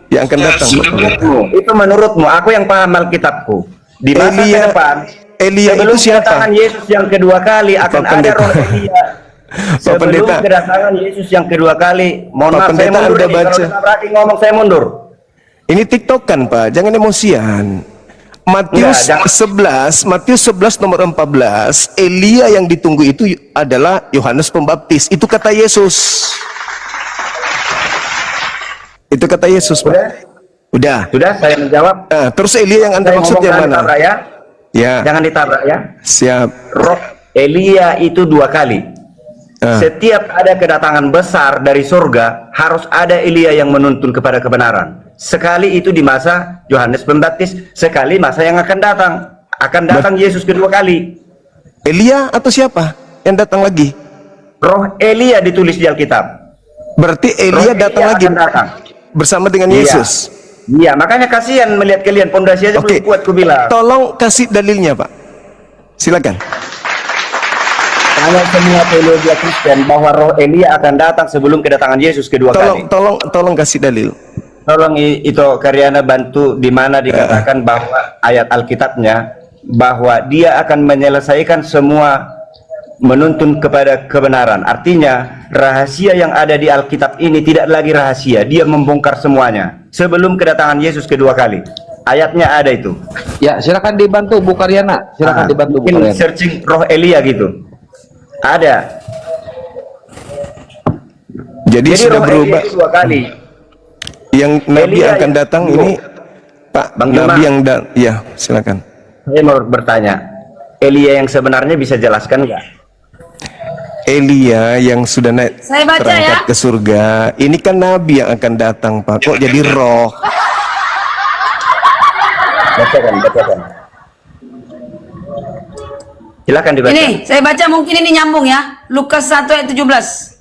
Yang akan datang, Pak Pendeta. itu menurutmu, aku yang paham Alkitabku. Di masa ke Elia- depan, Elia sebelum itu siapa? kedatangan Yesus yang kedua kali akan Pak ada Pendeta. roh Elia. Sebelum Pendeta. kedatangan Yesus yang kedua kali, mohon Pak maaf saya Pendeta, mundur Anda nih. Kalau baca. berarti ngomong saya mundur. Ini TikTokan, Pak. Jangan emosian. Matius Enggak, 11 nomor 14, Elia yang ditunggu itu adalah Yohanes Pembaptis. Itu kata Yesus. Itu kata Yesus, Pak. Udah. Sudah saya menjawab. Nah, terus Elia yang Anda Saya maksud ngomong yang jangan mana? ditabrak ya. Ya, Jangan ditabrak ya. siap. Roh Elia itu 2 kali. Ah. Setiap ada kedatangan besar dari surga, harus ada Elia yang menuntun kepada kebenaran. Sekali itu di masa Yohanes Pembaptis, sekali masa yang akan datang. Akan datang Yesus kedua kali. Elia atau siapa yang datang lagi? Roh Elia ditulis di Alkitab. Berarti Elia Roh datang lagi akan datang. bersama dengan Iya. Yesus. Iya, makanya kasihan melihat kalian, pondasi aja Oke. belum kuat ku bilang. Tolong kasih dalilnya, Pak. Silakan. Tanya semua teologi Kristen bahwa roh Elia akan datang sebelum kedatangan Yesus kedua kali. Tolong kasih dalil. Tolong itu Karyana bantu di mana dikatakan bahwa ayat Alkitabnya bahwa dia akan menyelesaikan semua, menuntun kepada kebenaran. Artinya rahasia yang ada di Alkitab ini tidak lagi rahasia, dia membongkar semuanya sebelum kedatangan Yesus kedua kali. Ayatnya ada itu. Ya, silakan dibantu Bu Karyana. Silakan dibantu Bu Mungkin Karyana. searching roh Elia gitu. Ada. Jadi sudah roh berubah. Elia itu 2 kali. Yang Nabi Elia akan yang- datang ini, Pak. Bang Nabi Juma. yang ya, silakan. Saya mau bertanya, Elia yang sebenarnya bisa jelaskan nggak? Elia yang sudah naik Saya baca terangkat ya. ke surga. Ini kan Nabi yang akan datang, Pak. Kok jadi roh? Bacakan. Silakan dibaca. Ini saya baca, mungkin ini nyambung ya. Lukas 1 ayat 17.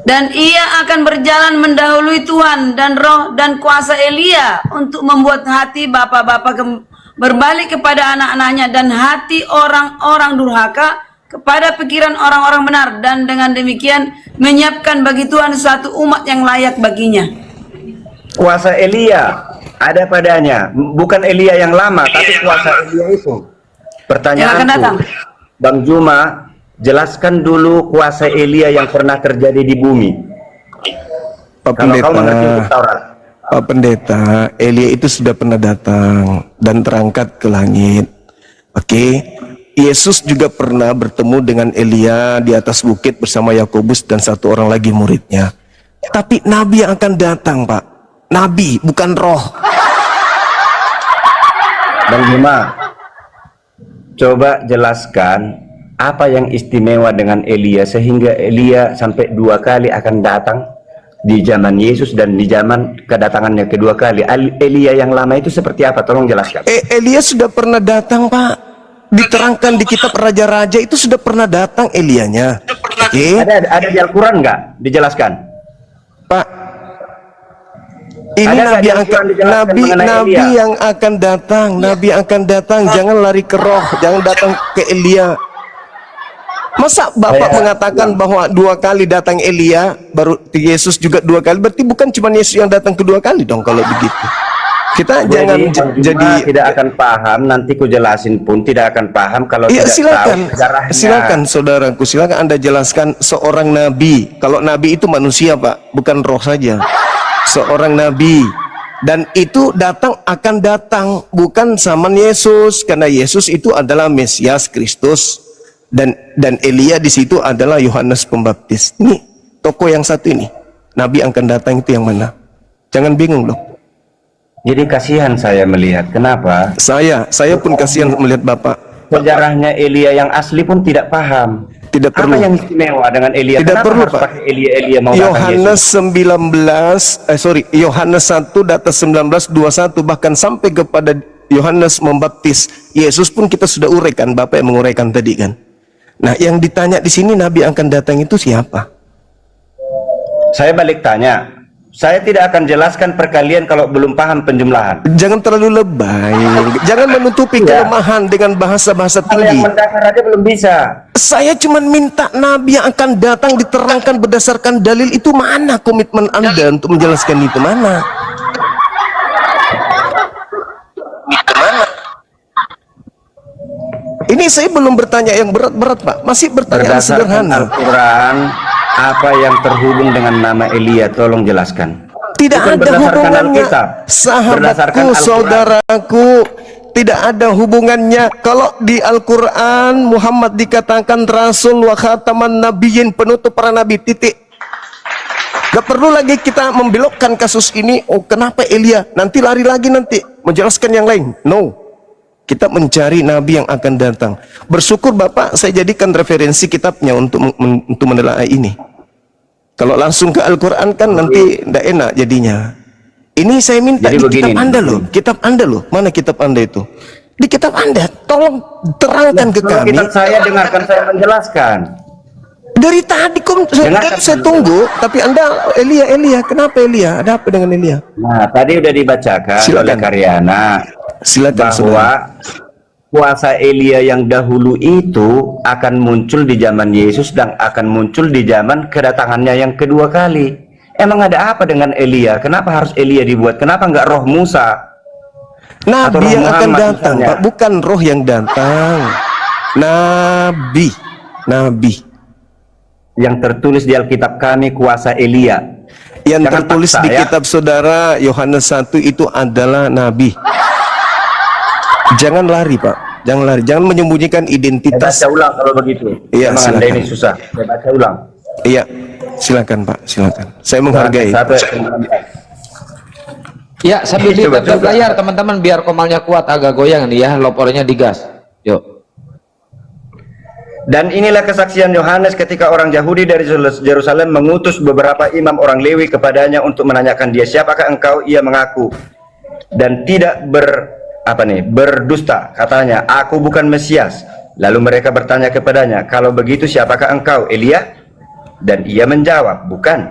Dan ia akan berjalan mendahului Tuhan dan roh dan kuasa Elia untuk membuat hati bapak-bapak berbalik kepada anak-anaknya dan hati orang-orang durhaka kepada pikiran orang-orang benar, dan dengan demikian menyiapkan bagi Tuhan suatu umat yang layak baginya. Kuasa Elia ada padanya, bukan Elia yang lama, tapi kuasa Elia itu. Yang akan datang. Pertanyaanku, Bang Juma, jelaskan dulu kuasa Elia yang pernah terjadi di bumi. Pak Kalau kau mengerti Pendeta, hukum Taurat. Pak Pendeta, Elia itu sudah pernah datang dan terangkat ke langit. Oke. Yesus juga pernah bertemu dengan Elia di atas bukit bersama Yakobus dan 1 orang lagi muridnya. Tapi Nabi yang akan datang, Pak. Nabi, bukan roh. Bang Juma, coba jelaskan apa yang istimewa dengan Elia sehingga Elia sampai 2 kali akan datang di zaman Yesus dan di zaman kedatangannya kedua kali. Elia yang lama itu seperti apa? Tolong jelaskan. Elia sudah pernah datang, Pak. Diterangkan di kitab Raja-Raja itu sudah pernah datang Elianya. Oke, Ada di Al-Quran nggak dijelaskan? Pak. Ini Ada nggak Nabi di yang Al-Quran dijelaskan mengenai Nabi Elia? yang akan datang, Nabi yang akan datang. Jangan lari ke roh, jangan datang ke Elia. Masa Bapak mengatakan bahwa 2 kali datang Elia, baru Yesus juga 2 kali? Berarti bukan cuma Yesus yang datang kedua kali dong kalau begitu. Kita jangan Bang Juma jadi tidak akan paham, nanti ku jelasin pun tidak akan paham kalau iya, tidak silakan, tahu sejarahnya. silakan saudaraku, silakan Anda jelaskan seorang nabi. Kalau nabi itu manusia, Pak, bukan roh saja. Seorang nabi, dan itu akan datang bukan zaman Yesus, karena Yesus itu adalah Mesias Kristus, dan Elia di situ adalah Yohanes Pembaptis. Ini tokoh yang satu ini, nabi akan datang itu yang mana? Jangan bingung loh. Jadi kasihan saya melihat. Kenapa? Saya pun kasihan melihat Bapak. Sejarahnya Elia yang asli pun tidak paham. Tidak perlu. Apa yang istimewa dengan Elia? Tidak Kenapa perlu, harus Pak. pakai Elia mau datang Yohanes Yesus? Yohanes 1 data 19:21 bahkan sampai kepada Yohanes membaptis Yesus pun kita sudah uraikan, Bapak yang menguraikan tadi kan. Nah, yang ditanya di sini Nabi akan datang itu siapa? Saya balik tanya. Saya tidak akan jelaskan perkalian kalau belum paham penjumlahan. Jangan terlalu lebay. Jangan menutupi kelemahan dengan bahasa-bahasa Hal yang tinggi. mendasar aja belum bisa. Saya cuma minta Nabi yang akan datang diterangkan berdasarkan dalil itu mana komitmen Anda untuk menjelaskan itu mana? Itu mana? Ini saya belum bertanya yang berat-berat, Pak. Masih bertanya yang Berdasarkan sederhana. Al-Quran, apa yang terhubung dengan nama Elia? Tolong jelaskan. Tidak Bukan ada berdasarkan hubungannya, Alkitab. Berdasarkan sahabatku, Al-Quran. saudaraku. Tidak ada hubungannya. Kalau di Al-Quran Muhammad dikatakan Rasul wa khataman nabiyyin, penutup para nabi, titik. Gak perlu lagi kita membelokkan kasus ini. Oh, kenapa Elia? Nanti lari lagi nanti menjelaskan yang lain. No. Kita mencari nabi yang akan datang. Bersyukur Bapak saya jadikan referensi kitabnya untuk menelaah ini. Kalau langsung ke Al-Quran kan nanti tidak enak jadinya. Ini saya minta Jadi di begini, kitab Anda loh. Kitab Anda loh. Mana kitab Anda itu? Di kitab Anda. Tolong terangkan ke Kalau kami. kitab saya dengarkan saya menjelaskan. Dari tadi saya tunggu. Tapi Anda Elia. Kenapa Elia? Ada apa dengan Elia? Nah, tadi udah dibacakan Silakan. oleh Karyana Silakan, bahwa kuasa Elia yang dahulu itu akan muncul di zaman Yesus dan akan muncul di zaman kedatangannya yang kedua kali. Emang ada apa dengan Elia? Kenapa harus Elia dibuat? Kenapa nggak roh Musa? Atau Nabi roh yang akan Muhammad datang, misalnya? Pak. Bukan roh yang datang. Nabi. Yang tertulis di Alkitab kami kuasa Elia. Yang Jangan tertulis paksa, di ya. kitab saudara Yohanes 1 itu adalah Nabi. Jangan lari, Pak. Jangan lari. Jangan menyembunyikan Saya identitas. baca ulang kalau begitu. Iya, Memang Anda silakan. ini susah. Saya baca ulang. Iya, silakan Pak, silakan. Saya menghargai. Satu ayat 19. Ya, sambil Coba, di coba. layar teman-teman biar komalnya kuat, agak goyang nih ya, lopornya digas. Yuk. Dan inilah kesaksian Yohanes ketika orang Yahudi dari Yerusalem mengutus beberapa imam orang Lewi kepadanya untuk menanyakan dia, siapakah engkau? Ia mengaku dan tidak berdusta. Katanya, aku bukan Mesias. Lalu mereka bertanya kepadanya, kalau begitu siapakah engkau? Elia? Dan ia menjawab, bukan.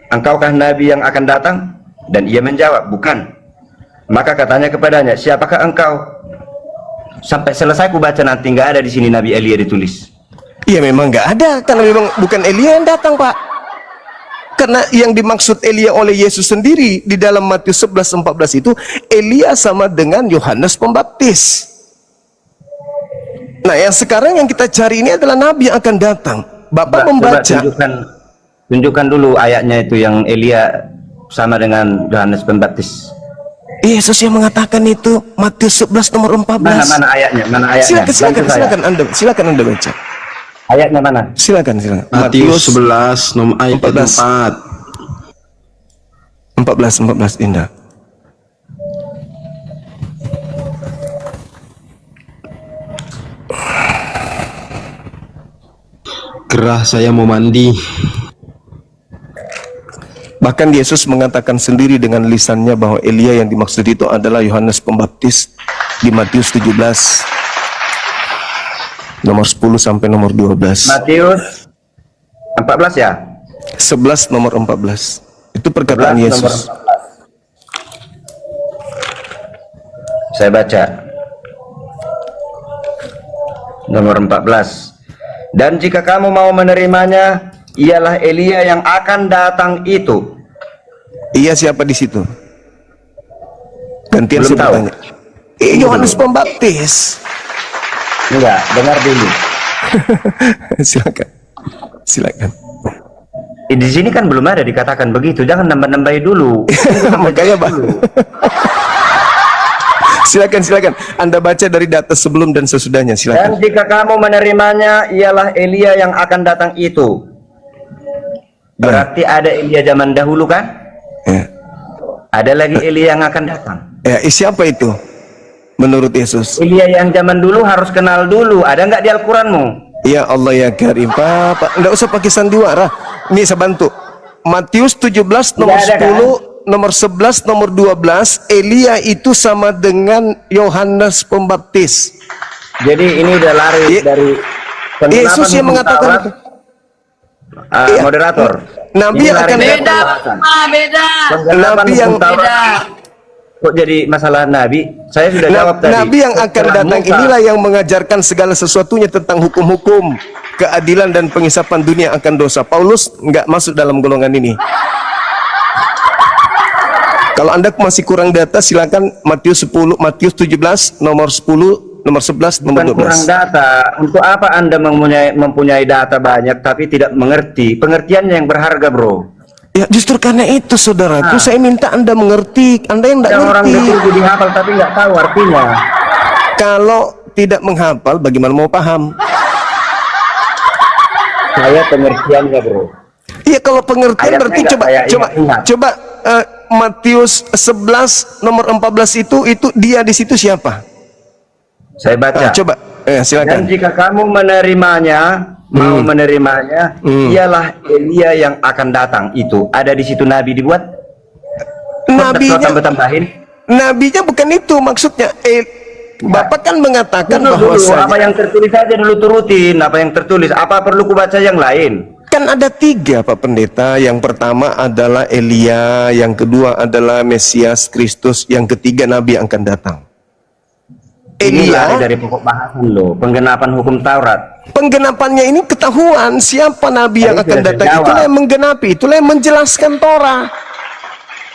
Engkaukah nabi yang akan datang? Dan ia menjawab, bukan. Maka katanya kepadanya, siapakah engkau? Sampai selesai ku baca nanti nggak ada di sini Nabi Elia ditulis. Iya memang nggak ada, karena memang bukan Elia yang datang, Pak. Karena yang dimaksud Elia oleh Yesus sendiri di dalam Matius 11:14 itu Elia sama dengan Yohanes Pembaptis. Nah, yang sekarang yang kita cari ini adalah Nabi yang akan datang. Bapak membaca. Tunjukkan dulu ayatnya itu yang Elia sama dengan Yohanes Pembaptis. Yesus yang mengatakan itu Matius 11 nomor 14. Mana ayatnya? Mana ayatnya? Silakan Anda baca. Ayatnya mana? Silakan. Matius 11 nomor ayat 14. 14 Indah. Gerah saya mau mandi. Bahkan Yesus mengatakan sendiri dengan lisannya bahwa Elia yang dimaksud itu adalah Yohanes Pembaptis di Matius 17 nomor 10 sampai nomor 12. Matius 14 ya? 11 nomor 14. Itu perkataan 11 nomor Yesus. 14. Saya baca. Nomor 14. Dan jika kamu mau menerimanya, ialah Elia yang akan datang itu. Iya, siapa di situ? Gantian Belum saya tahu. bertanya. Yohanes Pembaptis. Enggak, dengar dulu. Silakan. Di sini kan belum ada dikatakan begitu. Jangan nambah-nambahi dulu. Makanya, Pak. Silakan. Anda baca dari data sebelum dan sesudahnya. Dan Silakan. jika kamu menerimanya, ialah Elia yang akan datang itu. Berarti ada Elia zaman dahulu kan? Ya. Ada lagi Elia yang akan datang. Ya, siapa itu? Menurut Yesus. Elia yang zaman dulu harus kenal dulu. Ada nggak di Al-Quranmu? Ya Allah ya Karim, Pak. Nggak usah pakai sandiwara. Nih saya bantu. Matius 17 nomor Tidak ada, 10, nomor 11, nomor 12. Elia itu sama dengan Yohanes Pembaptis. Jadi ini udah lari dari penerapan Yesus yang hukum mengatakan Taurat. Iya. Moderator. Nabi Ini yang lari akan dari Beda, penerapan. beda. Penerapan Nabi hukum yang Taurat. Beda. Kok jadi masalah Nabi? Saya sudah jawab tadi. Nabi yang akan Setelah datang Musa, inilah yang mengajarkan segala sesuatunya tentang hukum-hukum, keadilan dan pengisapan dunia akan dosa. Paulus nggak masuk dalam golongan ini. Kalau Anda masih kurang data, silakan Matius 10, Matius 17 nomor 10, nomor 11, nomor bukan kurang 12. data. Untuk apa Anda mempunyai data banyak tapi tidak mengerti? Pengertiannya yang berharga, bro. Ya justru karena itu saudaraku, saya minta Anda mengerti. Anda yang tidak Ada orang ngerti. betul jadi hafal tapi nggak tahu artinya. Kalau tidak menghafal, bagaimana mau paham? Saya pengertiannya, bro. Iya, kalau pengertian Ayatnya berarti nggak coba saya coba ingat-ingat. coba Matius 11 nomor 14 itu dia di situ siapa? Saya baca. Coba Dan silakan. jika kamu menerimanya, mau menerimanya, ialah Elia yang akan datang. Itu ada di situ Nabi dibuat. Nabinya Tambahin. nabinya bukan itu maksudnya. Bapak kan mengatakan Dulu, bahwa apa yang tertulis aja dulu turutin. Apa yang tertulis? Apa perlu kubaca yang lain? kan ada 3 Pak Pendeta. Yang pertama adalah Elia, yang kedua adalah Mesias Kristus, yang ketiga Nabi yang akan datang. Ini lari Elia, dari pokok bahasan loh. Penggenapan hukum Taurat. penggenapannya ini ketahuan siapa Nabi yang Tadi akan sudah datang. dijawab. Itulah yang menggenapi, itulah yang menjelaskan Torah.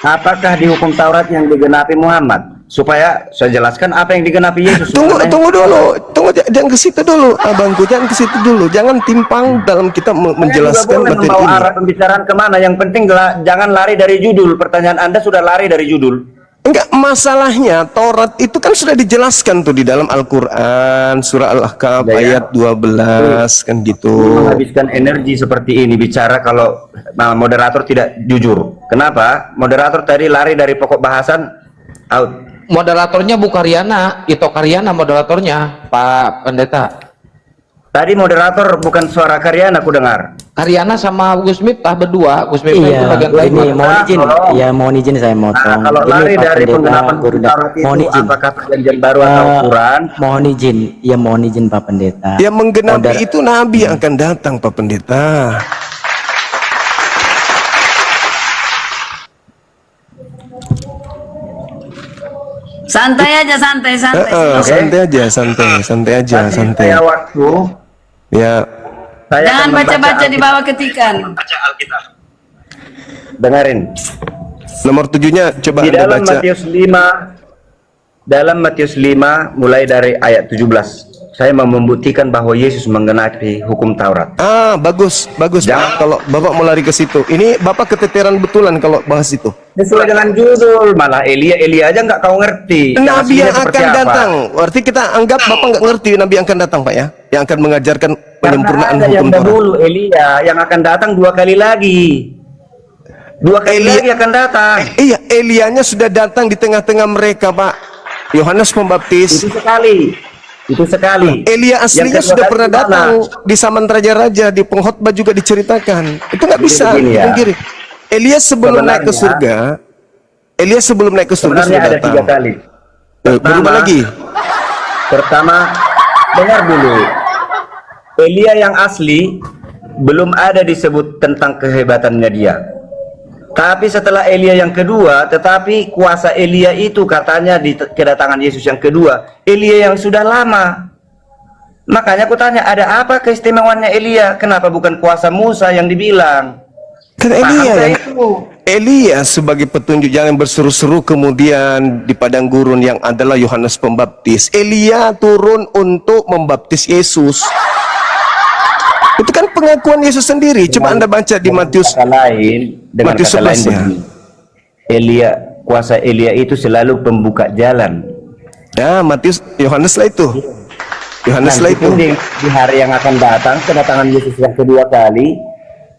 Apakah di hukum Taurat yang digenapi Muhammad? Supaya saya jelaskan apa yang digenapi Yesus. Tunggu dulu, jangan ke situ dulu, abangku, jangan ke situ dulu, jangan timpang dalam kita menjelaskan materi membawa ini. arah pembicaraan kemana? Yang penting jangan lari dari judul. Pertanyaan Anda sudah lari dari judul. Enggak, masalahnya Taurat itu kan sudah dijelaskan tuh di dalam Al-Quran, surah Al-Ahqaf Ya, ayat 12 kan gitu. Menghabiskan energi seperti ini bicara kalau moderator tidak jujur. Kenapa? Moderator tadi lari dari pokok bahasan out. Moderatornya Bu Karyana, Ito Karyana moderatornya, Pak Pendeta. Tadi moderator bukan suara Karyana aku dengar. Karyana sama Gus Miftah berdua. Gus Miftah itu Iya, bagian ini lain. mohon izin. Tolong. Ya, mohon izin saya motong. Kalau Ini lari Pak dari Pendeta, penggenapan Guru hukum Taurat mohon itu, izin. apakah perjanjian baru atau Quran? Mohon izin. Ya, mohon izin Pak Pendeta. Yang menggenapi Modera- itu Nabi yang akan datang, Pak Pendeta. Santai aja, santai. Santai aja, santai aja, Kasih santai. saya waktu. Ya, Saya Jangan akan membaca baca-baca di Alkitab. bawah ketikan. Dengerin. nomor 7-nya coba Di Anda dalam baca. Matius 5 mulai dari ayat 17. Saya mau membuktikan bahwa Yesus menggenapi hukum Taurat. Bagus, bagus Pak. Jangan. Kalau Bapak mau lari ke situ, ini Bapak keteteran betulan kalau bahas itu. Sesuai dengan judul, malah Elia aja nggak kau ngerti. Yang Nabi aslinya yang seperti akan apa. datang. Berarti kita anggap Bapak nggak ngerti Nabi yang akan datang, Pak ya? Yang akan mengajarkan Karena penyempurnaan ada yang hukum Taurat. dahulu Elia yang akan datang 2 kali lagi. 2 kali lagi akan datang. Iya, Elianya sudah datang di tengah-tengah mereka, Pak. Yohanes Pembaptis. Itu sekali. Elia aslinya Yang kedua sudah kali pernah di mana? datang di Saman Raja-Raja, di pengkhotbah juga diceritakan. Itu nggak Jadi bisa begini ya. dipungkiri. Elia sebelum naik ke surga, Sebenarnya sudah ada datang. 3 kali. Berubah lagi. Pertama, dengar dulu. Elia yang asli belum ada disebut tentang kehebatannya dia. Tapi setelah Elia yang kedua, tetapi kuasa Elia itu katanya di kedatangan Yesus yang kedua, Elia yang sudah lama. Makanya aku tanya, ada apa keistimewaannya Elia? Kenapa bukan kuasa Musa yang dibilang? Karena Paham Elia nggak yang itu? Elia sebagai petunjuk jangan berseru-seru kemudian di padang gurun yang adalah Yohanes Pembaptis. Elia turun untuk membaptis Yesus. Itu kan pengakuan Yesus sendiri. Coba Anda baca di Matius. Dengan Matius kata lain 11 ya. begini. Kuasa Elia itu selalu pembuka jalan. Ya, Matius, Yohanes lah itu. Yohanes lah Nanti itu. pun di hari yang akan datang, kedatangan Yesus yang kedua kali,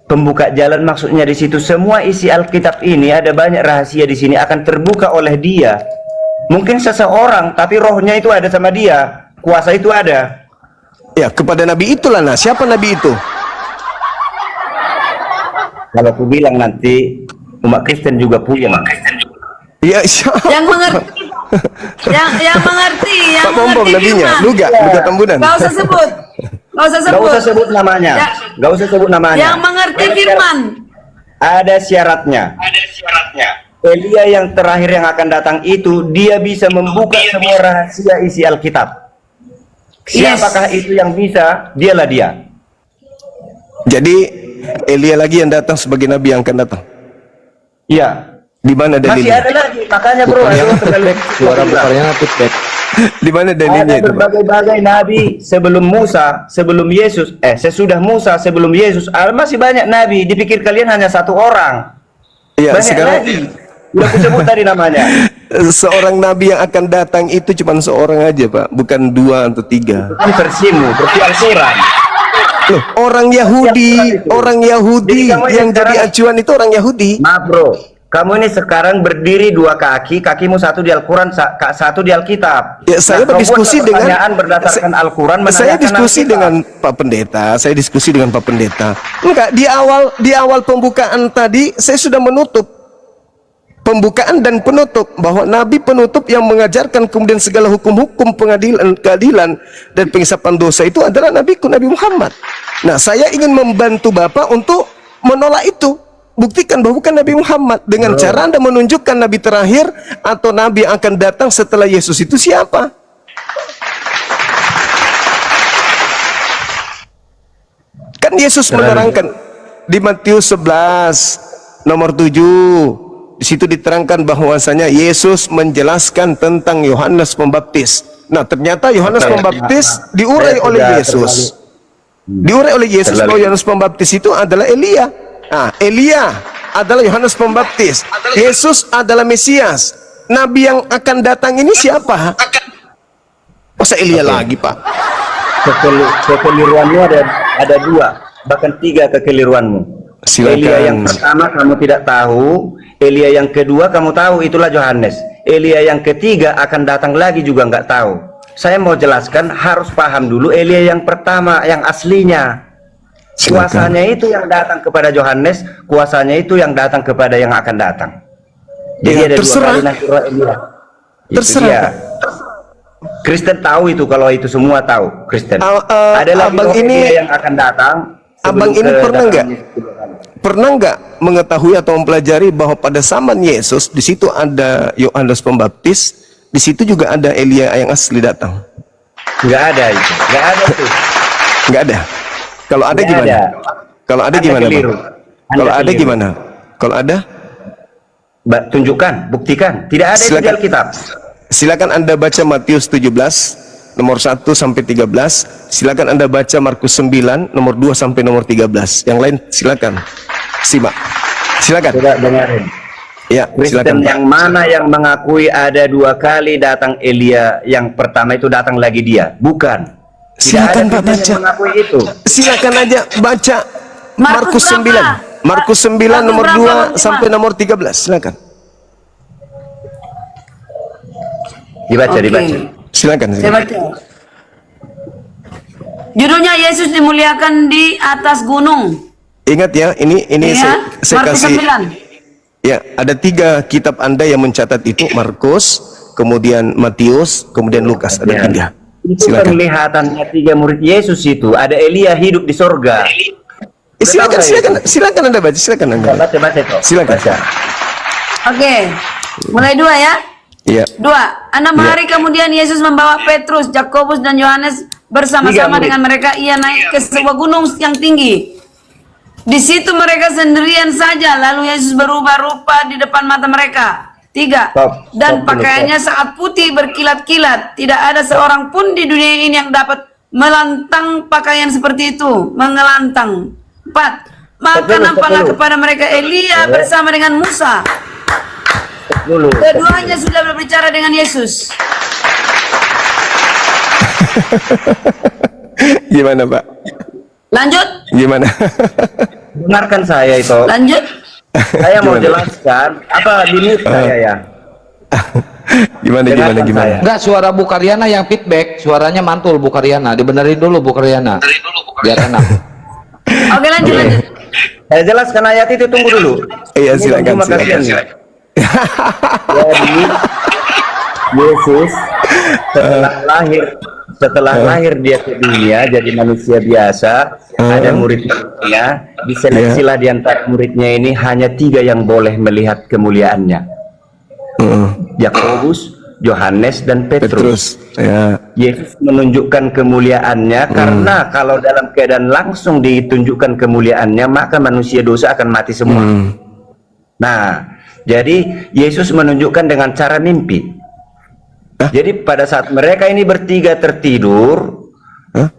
Pembuka jalan maksudnya di situ semua isi Alkitab ini, ada banyak rahasia di sini akan terbuka oleh dia. Mungkin seseorang tapi rohnya itu ada sama dia, kuasa itu ada. Ya, kepada nabi itulah. Nah, siapa nabi itu? Kalau aku bilang nanti umat Kristen juga punya. Ya, Yang mengerti, yang mengerti, yang Pak Bombom mengerti nabinya, firman. Luga Tambunan. Gak usah sebut, gak usah Gak sebut. usah sebut namanya. Ya. Gak usah sebut namanya. Yang mengerti firman. Ada syaratnya. Elia yang terakhir yang akan datang itu, dia bisa membuka semua rahasia isi Alkitab. Siapakah itu yang bisa? Dialah dia. Jadi Elia lagi yang datang sebagai nabi yang akan datang. Iya. Di mana Masih dalilnya? ada lagi. Makanya bro, Suara bukarnya feedback. Di mana dalilnya ada itu, Pak? berbagai-bagai nabi sebelum Musa, sebelum Yesus, sesudah Musa, sebelum Yesus. Masih banyak nabi. Dipikir kalian hanya satu orang. Ya, Banyak sekarang lagi. Udah aku sebut tadi namanya. seorang nabi yang akan datang itu cuma seorang aja, Pak, bukan 2 atau 3. Kan versimu, versi Al-Quran. Loh, orang Yahudi Jadi kamu yang sekarang- jadi acuan itu orang Yahudi. Maaf bro, kamu ini sekarang berdiri 2 kaki, kakimu satu di Al-Quran, satu di Alkitab. Ya, saya kau berdiskusi buatlah dengan pertanyaan berdasarkan Al-Quran. Saya menanyakan diskusi Alkitab. dengan Pak Pendeta, Enggak, di awal pembukaan tadi saya sudah menutup pembukaan dan penutup bahwa nabi penutup yang mengajarkan kemudian segala hukum-hukum keadilan dan pengisapan dosa itu adalah Nabi Muhammad. Nah, saya ingin membantu Bapak untuk menolak itu. Buktikan bahwa bukan Nabi Muhammad dengan cara Anda menunjukkan nabi terakhir atau nabi yang akan datang setelah Yesus itu siapa. Kan Yesus menerangkan di Matius 11 nomor 7. Di situ diterangkan bahwasanya Yesus menjelaskan tentang Yohanes Pembaptis. Nah, ternyata Yohanes Pembaptis diurai oleh Yesus. Diurai oleh Yesus bahwa Yohanes Pembaptis itu adalah Elia. Nah, Elia adalah Yohanes Pembaptis. Yesus adalah Mesias. Nabi yang akan datang ini siapa? Masa Elia lagi, Pak? Kekeliruanmu ada 2, bahkan 3 kekeliruanmu. Silakan. Elia yang pertama kamu tidak tahu, Elia yang kedua kamu tahu, itulah Yohanes. Elia yang ketiga akan datang lagi juga nggak tahu. Saya mau jelaskan, harus paham dulu Elia yang pertama, yang aslinya. Silakan. Kuasanya itu yang datang kepada Yohanes, kuasanya itu yang datang kepada yang akan datang. Jadi Ya, ada terserah. 2 kali nanti roh Elia. Itu Terserah, dia. Pak. Kristen tahu itu, kalau itu semua tahu Kristen. Ada lagi Abang roh ini- Elia yang akan datang. Abang sebelum ini pernah kedatangan nggak? Yesus. Pernah nggak mengetahui atau mempelajari bahwa pada zaman Yesus di situ ada Yohanes Pembaptis, di situ juga ada Elia yang asli datang? Nggak ada itu, nggak ada itu. Nggak ada. Kalau ada Nggak gimana? ada. Kalau ada Anda gimana, Bang? keliru. Kalau Anda ada keliru. gimana? Kalau ada, Tunjukkan, buktikan. Tidak ada itu di Silakan. Alkitab. silakan Anda baca Matius 17 nomor 1 sampai 13. Silakan Anda baca Markus 9 nomor 2 sampai nomor 13. Yang lain silakan simak. Silakan. Coba dengarin. Ya, Kristen silakan, Pak. yang mana yang mengakui ada 2 kali datang Elia, yang pertama itu datang lagi dia? Bukan. Tidak Silakan, ada Pak, Kristen baca. yang mengakui itu. Silakan aja baca Markus berapa? 9. Markus 9 Markus nomor berapa, 2 Bang Imam? sampai nomor 13. Silakan. Dibaca, Oke. dibaca. Silakan. Saya silakan. baca. Judulnya Yesus dimuliakan di atas gunung. Ingat ya, ini Ya, saya Markus kasih 9. ya, ada 3 kitab Anda yang mencatat itu, Markus, kemudian Matius, kemudian Lukas, ada Ya. 3. Itu Silakan. penglihatannya 3 murid Yesus itu. Ada Elia hidup di sorga. Silakan Anda baca, silakan Anda. baca. Baca itu. Silakan. Baca. Oke. Mulai 2 ya. Iya. 2. 6 hari kemudian Yesus membawa Petrus, Yakobus dan Yohanes bersama-sama 3 murid. dengan mereka. Ia naik ke sebuah gunung yang tinggi. Di situ mereka sendirian saja. Lalu Yesus berubah rupa di depan mata mereka. 3. Stop. Dan Stop dulu, pakaiannya sangat putih berkilat-kilat. Tidak ada seorang pun di dunia ini yang dapat melantang pakaian seperti itu. Mengelantang. 4. Maka Stop dulu, nampaklah stop dulu. kepada mereka Elia bersama dengan Musa. Dulu. Keduanya sudah berbicara dengan Yesus. Gimana, Pak? Lanjut. Gimana? dengarkan saya itu. Lanjut. Saya mau jelaskan apa limit saya ya. Gimana? Enggak, suara Bu Karyana yang feedback, suaranya mantul Bu Karyana. Dibenerin dulu Bu Karyana. Biar enak. Oke, lanjut. Saya jelaskan ayat itu, tunggu dulu. Iya, silakan. Jadi Yesus setelah lahir dia ke dunia jadi manusia biasa, ada murid-muridnya, diseleksilah di antara muridnya ini hanya 3 yang boleh melihat kemuliaannya. Yakobus, Yohanes, dan Petrus. Ya. Yesus menunjukkan kemuliaannya karena kalau dalam keadaan langsung ditunjukkan kemuliaannya maka manusia dosa akan mati semua. Nah, jadi Yesus menunjukkan dengan cara mimpi. Jadi pada saat mereka ini bertiga tertidur,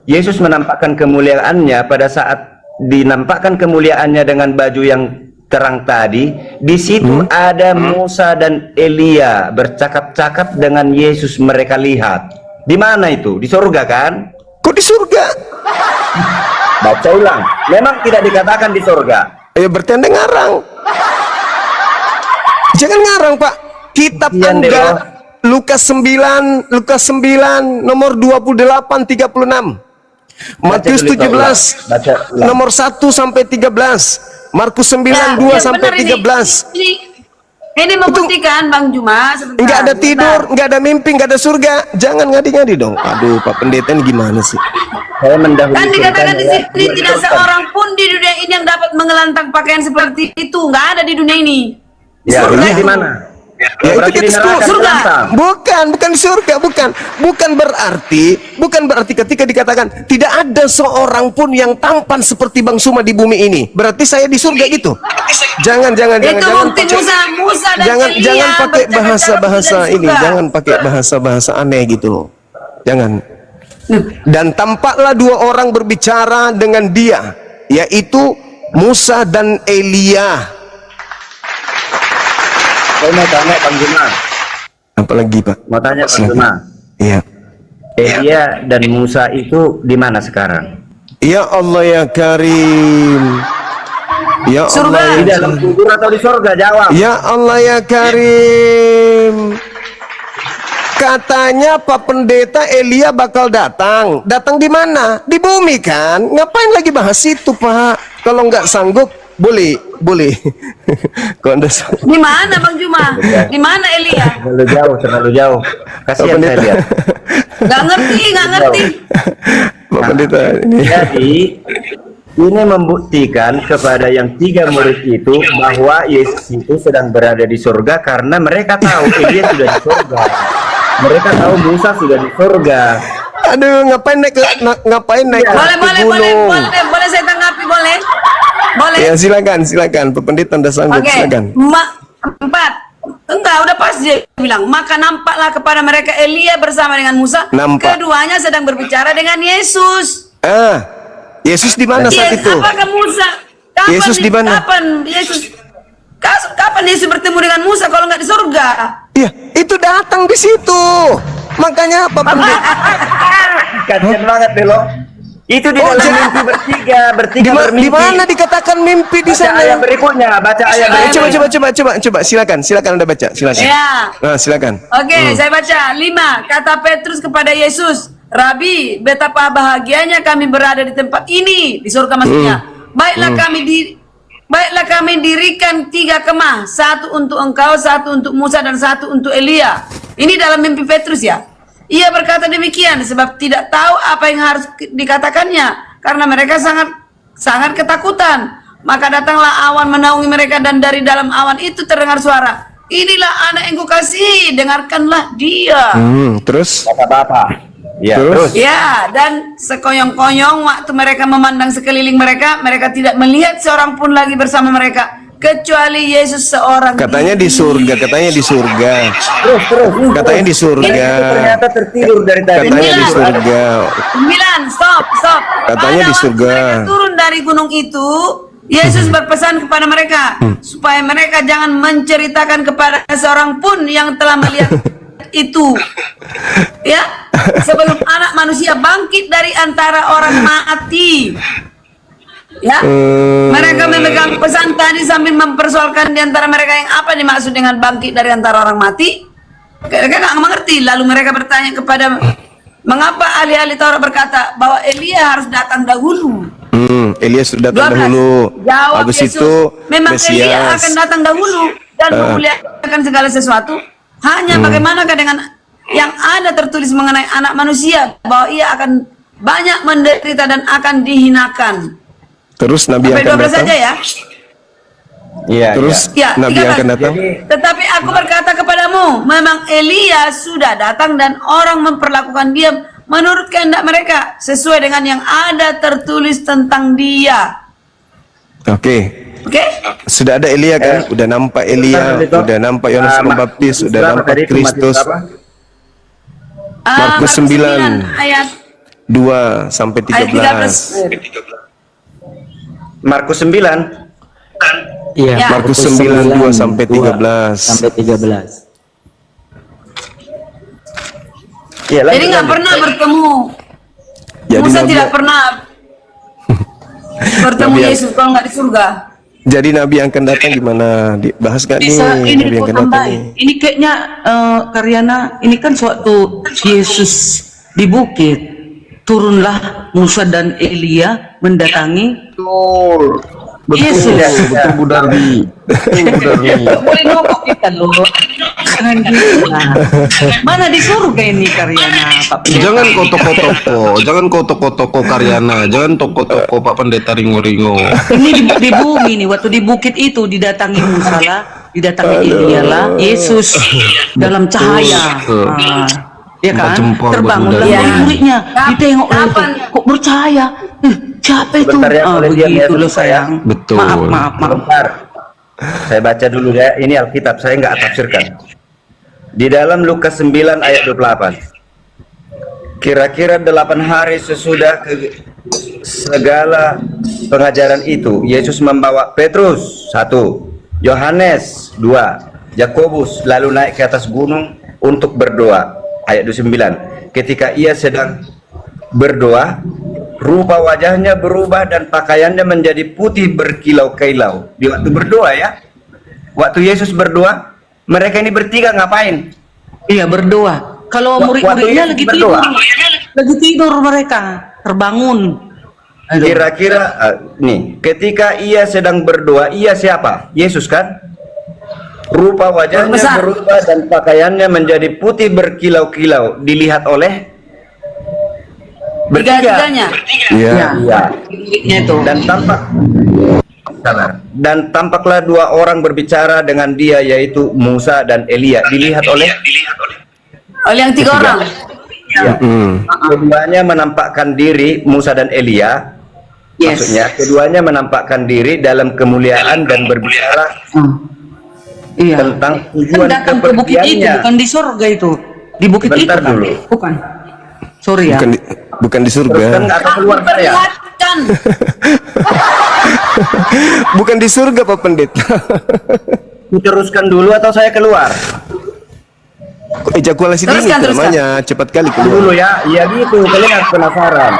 Yesus menampakkan kemuliaannya. Pada saat dinampakkan kemuliaannya dengan baju yang terang tadi, di situ ada Musa dan Elia bercakap-cakap dengan Yesus. Mereka lihat. Di mana itu? Di surga kan? Kok di surga? Baca ulang. Memang tidak dikatakan di surga. Ya berarti Anda ngarang. Jangan ngarang, Pak. Kitab Anda Lukas 9 nomor 28 36. Matius 17 nomor 1 sampai 13. Markus 9 2 sampai 13. Ini membuktikan Bang Juma sebentar. Enggak ada tidur, enggak ada mimpi, enggak ada surga. Jangan ngadi-ngadi dong. Aduh, Pak Pendeta ini gimana sih? Saya mendahului. Kan dikatakan di sini tidak seorang pun di dunia ini yang dapat mengelantang pakaian seperti itu. Enggak ada di dunia ini. Ya, ini di mana? Ya, berarti itu di neraka surga. terlantang. Bukan surga, bukan berarti ketika dikatakan tidak ada seorang pun yang tampan seperti Bang Suma di bumi ini. Berarti saya di surga gitu. Jangan Itu bukti Musa dan Elia jangan pakai bahasa-bahasa bercakap-cakap di ini, surga. jangan pakai bahasa-bahasa aneh gitu loh. Jangan. Dan tampaklah 2 orang berbicara dengan dia, yaitu Musa dan Elia. Saya mau tanya Bang Juma. Apalagi, Pak? Mau tanya Bang Juma. Iya. Elia dan Musa itu di mana sekarang? Ya Allah ya Karim. Ya Surga. Allah Di ya, dalam kubur atau di surga? Jawab. ya Allah ya Karim. Katanya Pak Pendeta Elia bakal datang. Datang di mana? Di bumi kan? Ngapain lagi bahas itu, Pak? Kalau nggak sanggup, boleh. Kok Anda Di mana Bang Juma? Di mana Elia? Terlalu jauh. Kasihan saya lihat. Nggak ngerti. Pak Pendeta ini. Jadi ini membuktikan kepada yang 3 murid itu bahwa Yesus itu sedang berada di surga karena mereka tahu Elia sudah di surga. Mereka tahu Musa sudah di surga. Aduh, ngapain naik ke gunung? Boleh saya tanggapi, boleh? Boleh. Ya silakan Pak Pendeta, Anda sanggup, Oke. silakan. 4. Enggak, udah pas dia bilang. Maka nampaklah kepada mereka Elia bersama dengan Musa. Nampak. Keduanya sedang berbicara dengan Yesus. Yesus di mana saat itu? Apakah Musa? Yesus di mana? Kapan Yesus bertemu dengan Musa kalau nggak di surga? Iya, itu datang di situ. Makanya Pak Pendeta. Kasihan banget deh lo. Itu di dalam mimpi bertiga bermimpi. Di mana dikatakan mimpi di Baca sana? ayat berikutnya, baca ayat berikutnya. Coba silakan Anda baca, silakan. Ya. Nah, silakan. Oke, saya baca 5. Kata Petrus kepada Yesus, Rabi, betapa bahagianya kami berada di tempat ini, di surga maksudnya. Baiklah kami dirikan 3 kemah, 1 untuk engkau, 1 untuk Musa, dan 1 untuk Elia. Ini dalam mimpi Petrus ya. Ia berkata demikian sebab tidak tahu apa yang harus dikatakannya, karena mereka sangat ketakutan. Maka datanglah awan menaungi mereka, dan dari dalam awan itu terdengar suara, inilah anak yang kukasihi, dengarkanlah dia. Terus? Kata Bapak. Ya, terus. Ya, dan sekoyong-koyong waktu mereka memandang sekeliling mereka, mereka tidak melihat seorang pun lagi bersama mereka, kecuali Yesus seorang Katanya di surga. Terus. Katanya di surga. Ternyata tertidur dari tadi. Katanya di surga. 9, stop. Katanya Pada di waktu surga. mereka turun dari gunung itu, Yesus berpesan kepada mereka supaya mereka jangan menceritakan kepada seorang pun yang telah melihat itu, ya, sebelum anak manusia bangkit dari antara orang mati. Ya, mereka memegang pesan tadi sambil mempersoalkan di antara mereka yang apa dimaksud dengan bangkit dari antara orang mati. Mereka nggak mengerti. Lalu mereka bertanya kepada, mengapa ahli-ahli Taurat berkata bahwa Elia harus datang dahulu? Elia sudah datang 12. dahulu. Jawab Habis Yesus, itu memang Elia Mesias. akan datang dahulu dan memuliakan segala sesuatu. Hanya bagaimanakah dengan yang ada tertulis mengenai anak manusia, bahwa ia akan banyak menderita dan akan dihinakan. Terus Nabi Sampai akan 12 datang. saja ya. Iya. Terus Ya, Nabi 13. akan datang. Tetapi aku berkata kepadamu, memang Elia sudah datang dan orang memperlakukan dia menurut kehendak mereka, sesuai dengan yang ada tertulis tentang dia. Oke. Oke? Sudah ada Elia kan? Udah nampak Elia, udah nampak Yohanes Pembaptis, udah nampak Kristus. Markus 9 ayat 2 sampai ayat 13. 13. Markus 9. Iya, Ya. Markus 9 2 sampai 13. Sampai 13. Iya, Jadi nggak pernah bertemu. Jadi Musa Nabi- tidak pernah bertemu Nabi- Yesus kalau nggak di surga. Jadi Nabi yang akan datang gimana? Dibahas gak nih? Bisa ini Nabi yang kok akan datang tambahin. nih? Ini kayaknya Karyana, ini kan suatu Yesus di bukit, turunlah Musa dan Elia mendatangi Yesus. Betul Bu Darbi. Betul Bu Darbi. Boleh ngomong kita loh. Jangan gitu lah. Mana di surga ini Karyana, Pak Pendeta? Jangan kau toko-toko, jangan kau toko-toko Karyana, jangan toko-toko Pak Pendeta Ringo-Ringo. Ini di bumi nih, waktu di bukit itu didatangi Musa lah, didatangi Elia lah, Yesus dalam cahaya. Ah, ya kan? Jempol Terbangunlah buat Buddha. murid-muridnya, ditengok lah itu, Kapan? kok bercahaya? Siapa itu? Sebentar ya, boleh diam ya, Begitu loh sebentar ya. sayang. Betul. Maaf. Bentar. Saya baca dulu ya, ini Alkitab, saya nggak tafsirkan. Di dalam Lukas 9 ayat 28. Kira-kira 8 hari sesudah segala pengajaran itu, Yesus membawa Petrus 1, Yohanes 2, Yakobus lalu naik ke atas gunung untuk berdoa. Ayat 29. Ketika ia sedang berdoa, rupa wajahnya berubah dan pakaiannya menjadi putih berkilau-kilau. Di waktu berdoa ya. Waktu Yesus berdoa, mereka ini bertiga ngapain? Iya, berdoa. Kalau murid-muridnya lagi tidur, mereka terbangun. Aduh. Kira-kira nih, ketika ia sedang berdoa, ia siapa? Yesus kan? Rupa wajahnya Besar. berubah dan pakaiannya menjadi putih berkilau-kilau. Dilihat oleh bertiga. Tiga-tiganya. Iya. Iya. Muridnya itu. Dan tampaklah dua orang berbicara dengan dia, yaitu Musa dan Elia. Dilihat oleh Oleh yang tiga orang. ya. Keduanya menampakkan diri, Musa dan Elia. Yes. Maksudnya keduanya menampakkan diri dalam kemuliaan dan berbicara Iya. tentang Kan tujuan datang ke bukit itu, kepergiannya. bukan di surga itu. Di bukit Bentar itu kan? dulu. Bukan. Sorry ya. Bukan di Terus kan surga. nggak akan keluar saya. Perlihatkan. Bukan di surga Pak Pendeta. Diteruskan dulu atau saya keluar? Kok ejakulasi dini Teruskan, teruskan. namanya, cepat kali Dulu keluar. ya, iya gitu. Kalian harus penasaran.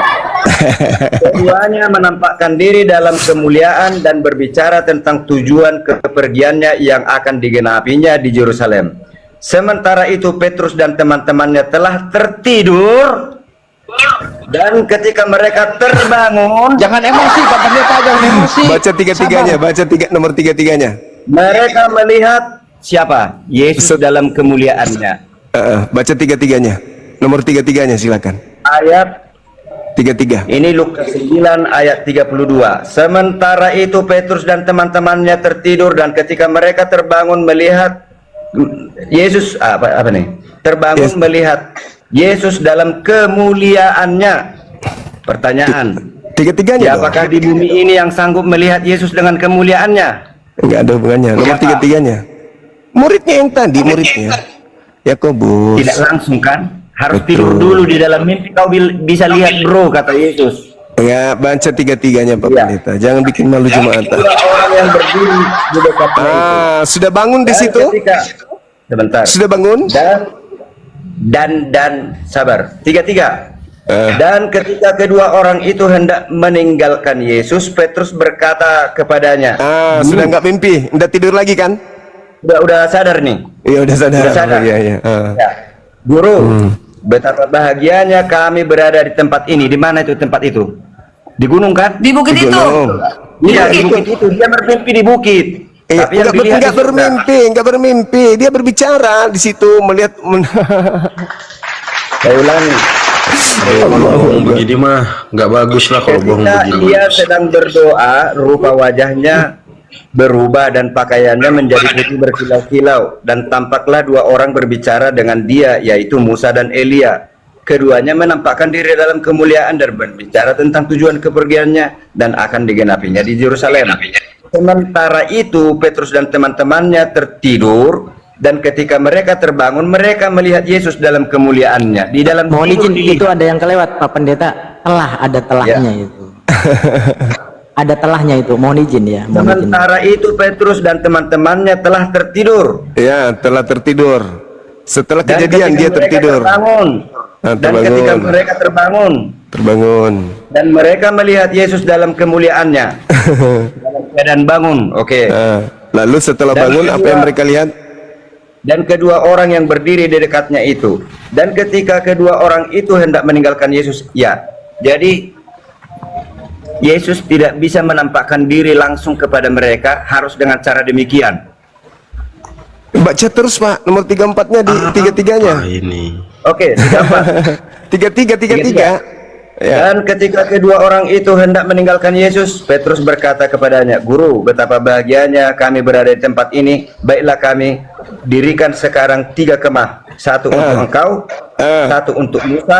Keduanya menampakkan diri dalam kemuliaan dan berbicara tentang tujuan kepergiannya yang akan digenapinya di Yerusalem. Sementara itu Petrus dan teman-temannya telah tertidur, dan ketika mereka terbangun, Jangan emosi, Pak Pendeta, jangan emosi. Baca tiga-tiganya, baca nomor tiga-tiganya. mereka melihat siapa? Yesus dalam kemuliaannya. Baca tiga-tiganya. Nomor tiga-tiganya silakan. Ayat Tiga-tiga. ini Lukas 9 ayat 32. Sementara itu Petrus dan teman-temannya tertidur, dan ketika mereka terbangun melihat Yesus apa nih? Terbangun Yes. melihat Yesus dalam kemuliaannya. Pertanyaan, Tiga-tiganya dong. apakah di bumi ini yang sanggup melihat Yesus dengan kemuliaannya? Enggak ada hubungannya. Nomor Siapa? tiga-tiganya. Muridnya yang tadi, muridnya. Yakobus. Tidak langsung kan? Harus Betul. tidur dulu di dalam mimpi, kau bisa lihat bro, kata Yesus. Enggak, baca tiga-tiganya Pak Iya. Pendeta. Jangan bikin malu jemaat. Dua orang yang berdiri di dekatnya itu. Sudah bangun di Dan situ? ketika sebentar. Sudah bangun? Dan sabar. Tiga. Dan ketika kedua orang itu hendak meninggalkan Yesus, Petrus berkata kepadanya, Sudah nggak mimpi, udah tidur lagi kan? udah sadar nih. Iya udah sadar. Udah sadar. Iya, iya. Ya. Guru, betapa bahagianya kami berada di tempat ini. Di mana itu tempat itu? Di gunung kan? Di bukit Di itu. gunung. Iya, di bukit itu. Dia bermimpi di bukit. Tapi yang dilihat di surga. nggak bermimpi, dia berbicara di situ melihat. Saya ulangi. Bohong begini mah nggak bagus lah kalau bohong Ketika begini. dia sedang berdoa, rupa wajahnya berubah dan pakaiannya menjadi putih berkilau-kilau, dan tampaklah dua orang berbicara dengan dia, yaitu Musa dan Elia. Keduanya menampakkan diri dalam kemuliaan dan berbicara tentang tujuan kepergiannya dan akan digenapinya di Yerusalem. Sementara itu Petrus dan teman-temannya tertidur, dan ketika mereka terbangun, mereka melihat Yesus dalam kemuliaannya. Di dalam Mohon tidur izin, itu ada yang kelewat Pak Pendeta. Ada telahnya itu. Ada telahnya itu, mohon izin ya. Mohon izin. Sementara itu Petrus dan teman-temannya telah tertidur. Ya, telah tertidur. Setelah Dan kejadian ketika dia mereka tertidur. terbangun, dan terbangun. ketika mereka terbangun Terbangun. dan mereka melihat Yesus dalam kemuliaannya, dalam keadaan bangun. Oke. Lalu setelah Dan bangun apa kedua- yang mereka lihat? Dan kedua orang yang berdiri di dekatnya itu. Dan ketika kedua orang itu hendak meninggalkan Yesus, ya. Jadi Yesus tidak bisa menampakkan diri langsung kepada mereka, harus dengan cara demikian. Baca terus Pak, nomor 34-nya di tiga-tiganya. Ini. Oke, siapa? 33. Ya. Dan ketika kedua orang itu hendak meninggalkan Yesus, Petrus berkata kepadanya, Guru, betapa bahagianya kami berada di tempat ini. Baiklah, kami dirikan sekarang 3 kemah. Satu untuk engkau, satu untuk Musa,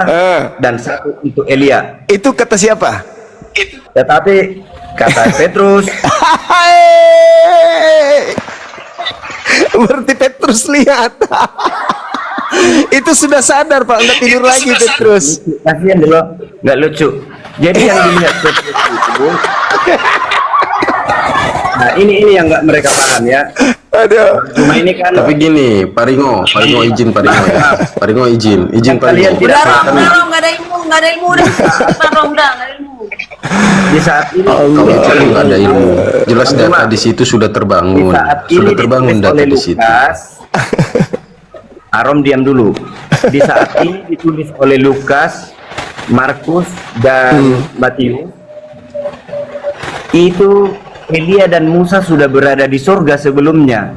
dan satu untuk Elia. Itu kata siapa? Tetapi kata Petrus, Berarti Petrus lihat. Itu sudah sadar Pak, udah tidur lagi Petrus. kasihan dulu, nggak lucu. Jadi yang dilihat Petrus itu, nah ini yang nggak mereka paham ya. Aduh. Cuma ini kan, Tapi gini, Pak Ringo izin Pak Ringo ya. Pak Ringo izin Pak Kalian Ringo. tidak- Udah Rom, nggak ada ilmu, nggak ada ilmu udah. Rom, udah nggak ada ilmu. di saat ini Kau itu nggak ada ilmu. Jelas data di situ sudah di terbangun. saat ini Sudah terbangun ditulis data oleh di situ. Lukas. Arom diam dulu. Di saat ini ditulis oleh Lukas, Markus, dan Matius. Itu Elia dan Musa sudah berada di surga sebelumnya.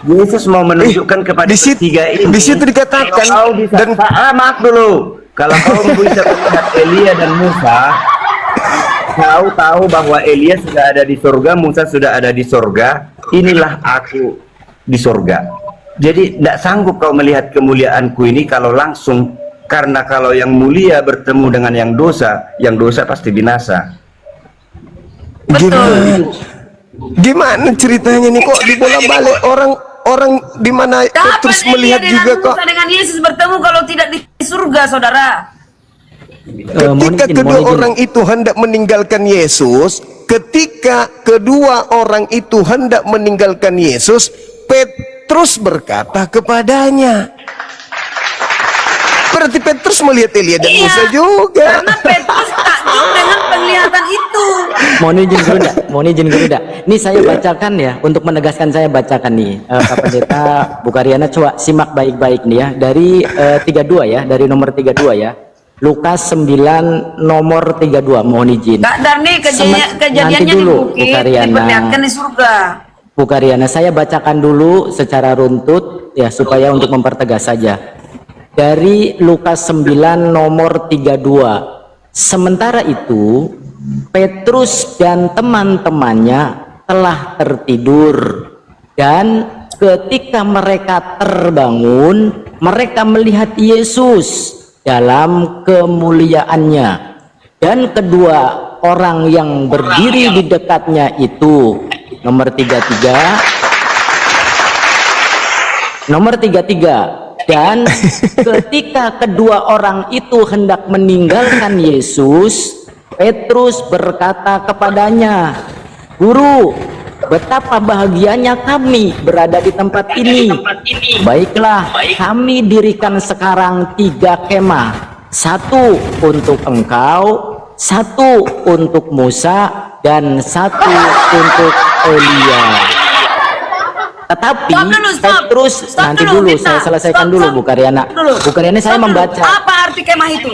Yesus mau menunjukkan kepada di situ- ketiga ini. di situ dikatakan, kalau kau bisa, dan- maaf dulu. Kalau kau bisa melihat Elia dan Musa, kau tahu bahwa Elia sudah ada di surga, Musa sudah ada di surga. Inilah aku di surga. Jadi tidak sanggup kau melihat kemuliaanku ini kalau langsung, karena kalau yang mulia bertemu dengan yang dosa pasti binasa. Gimana ceritanya nih kok dibolak-balik orang di mana Petrus Kapan melihat Elia juga dengan kok. Musa dengan Yesus bertemu kalau tidak di surga, saudara? Ketika kedua orang itu hendak meninggalkan Yesus, Petrus berkata kepadanya. Berarti Petrus melihat Elia dan Iya, Musa juga. Karena Petrus takjub dengan penglihatan itu. Mohon izin dulu dah. Ini saya bacakan ya, untuk menegaskan saya bacakan nih. Pak Pendeta Bukariana, coba simak baik-baik nih ya. Dari 32 ya, dari nomor 32 ya. Lukas 9 nomor 32, mohon izin. Kak Darni, Nanti kejadiannya di dulu, bukit, Bukariana. diperlihatkan di surga. Bukariana, saya bacakan dulu secara runtut ya, supaya untuk mempertegas saja. Dari Lukas 9 nomor 32. Sementara itu Petrus dan teman-temannya telah tertidur, dan ketika mereka terbangun, mereka melihat Yesus dalam kemuliaannya, dan kedua orang yang berdiri di dekatnya itu, nomor 33, dan ketika kedua orang itu hendak meninggalkan Yesus, Petrus berkata kepadanya, Guru, betapa bahagianya kami berada di tempat ini. Baiklah, kami dirikan sekarang 3 kemah. satu untuk engkau, satu untuk Musa, dan satu untuk Elia. Tetapi Stop dulu, stop. Petrus, Stop nanti dulu, dulu Minta. saya selesaikan Stop, dulu stop. Bu Karyana. Dulu. Bu Karyana, saya Stop dulu. membaca. Apa arti kemah itu?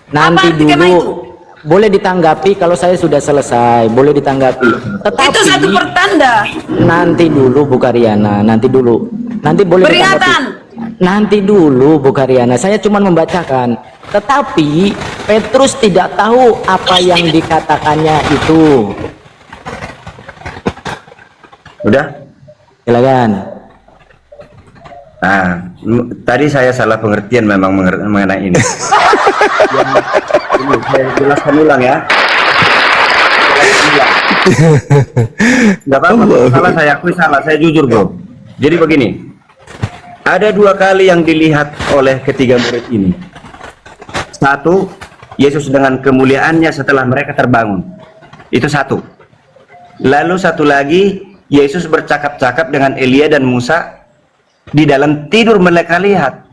Nanti Apa arti kemah dulu. itu? Boleh ditanggapi kalau saya sudah selesai, boleh ditanggapi. Tetapi Itu satu pertanda. nanti dulu Bu Karyana, nanti dulu. Nanti boleh Peringatan. ditanggapi. Nanti dulu Bu Karyana, saya cuma membacakan. Tetapi Petrus tidak tahu apa yang dikatakannya itu. Udah? Silakan. Nah, tadi saya salah pengertian memang mengenai ini. Ini saya jelaskan ulang ya. Nggak apa-apa, salah saya akui salah, saya jujur bro. Jadi begini, ada dua kali yang dilihat oleh ketiga murid ini. Satu, Yesus dengan kemuliaannya setelah mereka terbangun. Itu satu. Lalu satu lagi, Yesus bercakap-cakap dengan Elia dan Musa di dalam tidur mereka lihat.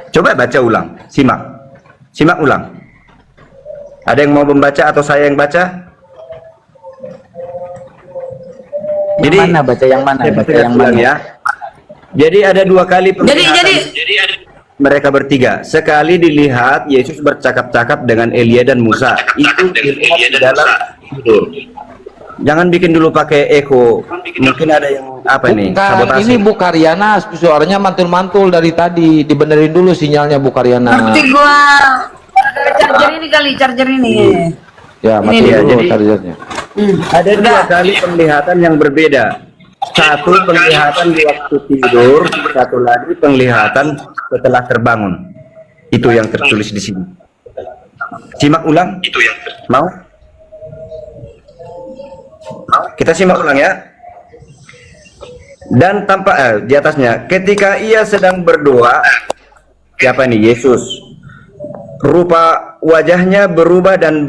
Coba baca ulang, simak ulang. Ada yang mau membaca atau saya yang baca? Yang mana baca yang mana? saya Baca baca yang ulang mana? ya. Jadi ada dua kali penglihatan. Jadi Mereka bertiga. Sekali dilihat Yesus bercakap-cakap dengan Elia dan Musa. Itu dilihat di dalam tidur. Jangan bikin dulu pakai echo. Mungkin ada yang apa nih? Bukan, Sabotase. ini Bu Karyana suaranya mantul-mantul dari tadi. Dibenerin dulu sinyalnya Bu Karyana. ngerti gua charger ini kali, charger ini. Ya, Ini matiin dia, dulu jadi- chargernya. Ada dua kali penglihatan yang berbeda. Satu penglihatan di waktu tidur, satu lagi penglihatan setelah terbangun. Itu yang tertulis di sini. Simak ulang. Mau? Kita simak ulang ya. Dan tampak di atasnya, ketika ia sedang berdoa, siapa ini? Yesus. Rupa wajahnya berubah dan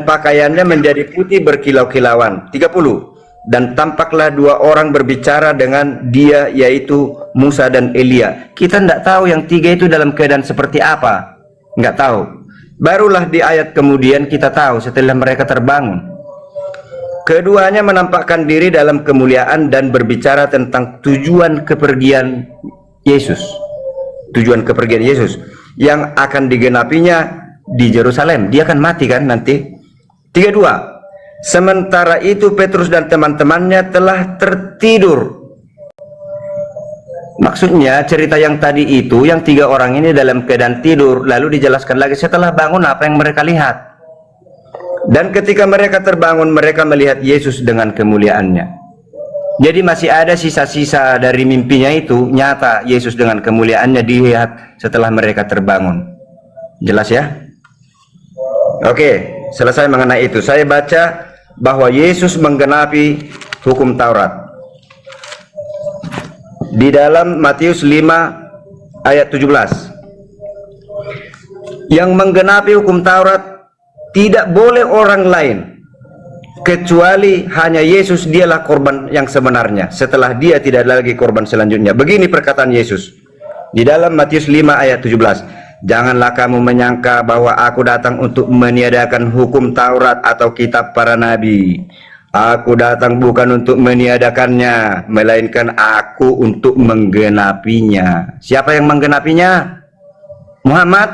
pakaiannya menjadi putih berkilau-kilauan. 30. Dan tampaklah dua orang berbicara dengan dia, yaitu Musa dan Elia. Kita tidak tahu yang tiga itu dalam keadaan seperti apa. Nggak tahu. Barulah di ayat kemudian kita tahu setelah mereka terbangun. Keduanya menampakkan diri dalam kemuliaan dan berbicara tentang tujuan kepergian Yesus. Tujuan kepergian Yesus yang akan digenapinya di Yerusalem. Dia akan mati kan nanti. 32. Sementara itu Petrus dan teman-temannya telah tertidur. Maksudnya cerita yang tadi itu, yang tiga orang ini dalam keadaan tidur, lalu dijelaskan lagi setelah bangun apa yang mereka lihat. Dan ketika mereka terbangun, mereka melihat Yesus dengan kemuliaannya. Jadi masih ada sisa-sisa dari mimpinya itu, nyata Yesus dengan kemuliaannya dilihat setelah mereka terbangun. Jelas ya? Oke, selesai mengenai itu. Saya baca bahwa Yesus menggenapi hukum Taurat. Di dalam Matius 5 ayat 17. Yang menggenapi hukum Taurat tidak boleh orang lain kecuali hanya Yesus, dialah korban yang sebenarnya. Setelah dia tidak ada lagi korban selanjutnya. Begini perkataan Yesus di dalam Matius 5 ayat 17. Janganlah kamu menyangka bahwa aku datang untuk meniadakan hukum Taurat atau kitab para nabi. Aku datang bukan untuk meniadakannya, melainkan aku untuk menggenapinya. Siapa yang menggenapinya? Muhammad?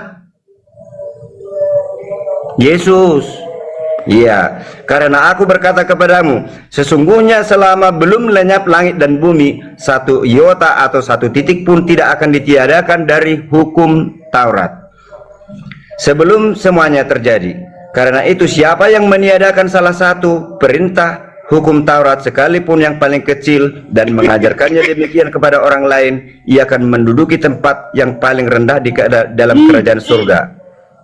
Yesus. Iya, karena aku berkata kepadamu, sesungguhnya selama belum lenyap langit dan bumi, satu iota atau satu titik pun tidak akan ditiadakan dari hukum Taurat sebelum semuanya terjadi. Karena itu siapa yang meniadakan salah satu perintah hukum Taurat sekalipun yang paling kecil dan mengajarkannya demikian kepada orang lain, ia akan menduduki tempat yang paling rendah di dalam kerajaan surga.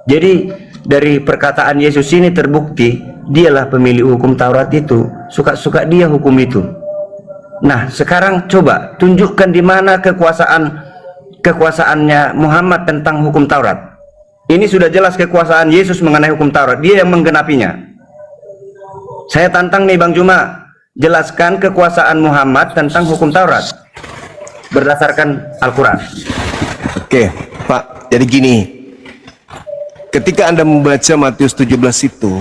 Jadi dari perkataan Yesus ini terbukti dialah pemilik hukum Taurat itu. Suka-suka dia hukum itu. Nah, sekarang coba tunjukkan di mana kekuasaannya Muhammad tentang hukum Taurat. Ini sudah jelas kekuasaan Yesus mengenai hukum Taurat. Dia yang menggenapinya. Saya tantang nih Bang Juma, jelaskan kekuasaan Muhammad tentang hukum Taurat berdasarkan Al-Quran. Oke. Pak, jadi gini. Ketika Anda membaca Matius 17 itu,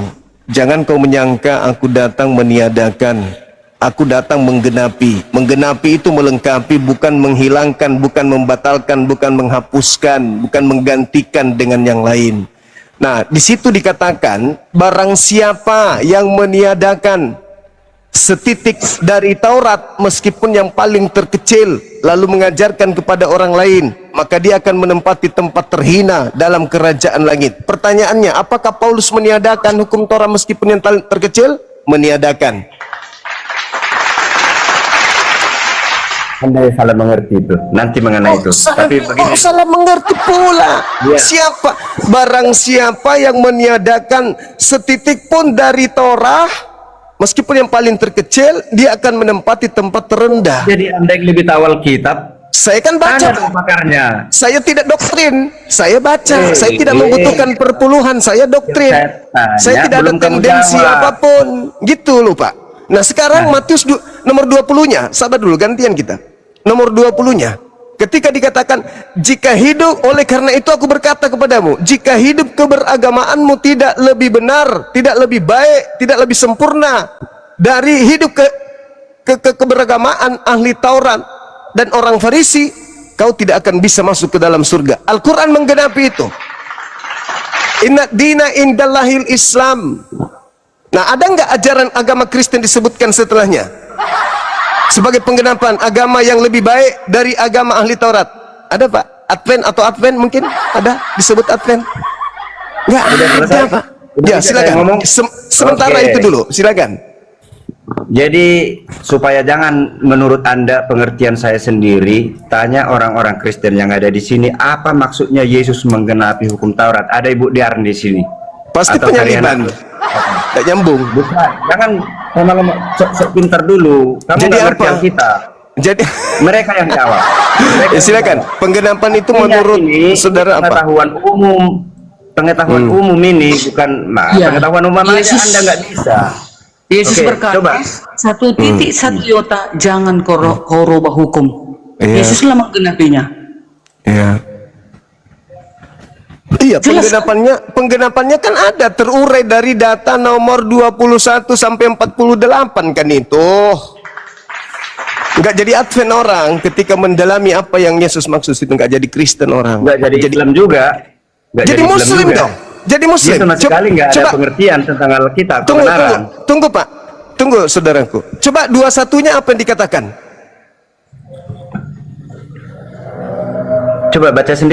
jangan kau menyangka aku datang meniadakan. Aku datang menggenapi. Menggenapi itu melengkapi, bukan menghilangkan, bukan membatalkan, bukan menghapuskan, bukan menggantikan dengan yang lain. Nah, di situ dikatakan, barang siapa yang meniadakan setitik dari Taurat, meskipun yang paling terkecil, lalu mengajarkan kepada orang lain, maka dia akan menempati tempat terhina dalam kerajaan langit. Pertanyaannya, apakah Paulus meniadakan hukum Taurat meskipun yang terkecil? Meniadakan. Anda salah mengerti itu. Nanti mengenai itu. Tapi begini. Salah mengerti pula. Ya. Siapa? Barang siapa yang meniadakan setitik pun dari Torah, meskipun yang paling terkecil, dia akan menempati tempat terendah. Jadi Anda yang lebih tahu Alkitab, Saya kan baca. Anda pakarnya. Saya tidak doktrin, saya baca. Saya tidak membutuhkan perpuluhan, saya doktrin. Saya tidak ada tendensi apapun. Gitu loh Pak. Nah sekarang Matius nomor 20-nya, sabar dulu, gantian kita. Nomor 20-nya, ketika dikatakan, jika hidup, oleh karena itu aku berkata kepadamu, jika hidup keberagamaanmu tidak lebih benar, tidak lebih baik, tidak lebih sempurna dari hidup keberagamaan ahli Taurat dan orang Farisi, kau tidak akan bisa masuk ke dalam surga. Al-Quran menggenapi itu. Inna dina indallahil Islam. Nah, ada nggak ajaran agama Kristen disebutkan setelahnya sebagai penggenapan agama yang lebih baik dari agama ahli Taurat? Ada Pak? Advent atau Advent mungkin? Ada disebut Advent? Nggak ada Pak. Ya silakan. Sementara itu dulu, silakan. Jadi supaya jangan menurut Anda pengertian saya sendiri, tanya orang-orang Kristen yang ada di sini, apa maksudnya Yesus menggenapi hukum Taurat? Ada Ibu Dian di sini. Pasti penyaliban. Tak nyambung. Bukan, jangan lama-lama sok pintar dulu. Kamu Jadi nggak ngerti apa? Alkitab. Jadi Mereka yang jawab. ya, silakan. Penggenapan itu menurut saudara apa? Pengetahuan umum ini bukan pengetahuan umum aja Yesus- Anda nggak bisa. Yesus Oke, berkata, coba. satu titik satu iota, jangan kau rubah hukum. Iya. Yesuslah menggenapinya. Iya. Iya, Jelas. penggenapannya kan ada terurai dari data nomor 21 sampai 48 kan itu. Enggak jadi Advent orang ketika mendalami apa yang Yesus maksud itu, enggak jadi Kristen orang. Nggak jadi Islam juga. Nggak Jadi Islam Muslim juga. dong. Jadi Muslim. Dia sama sekali nggak ada pengertian tentang Alkitab, kebenaran. Tunggu Pak. Tunggu saudaraku. Coba 21-nya apa yang dikatakan? Coba baca sendiri.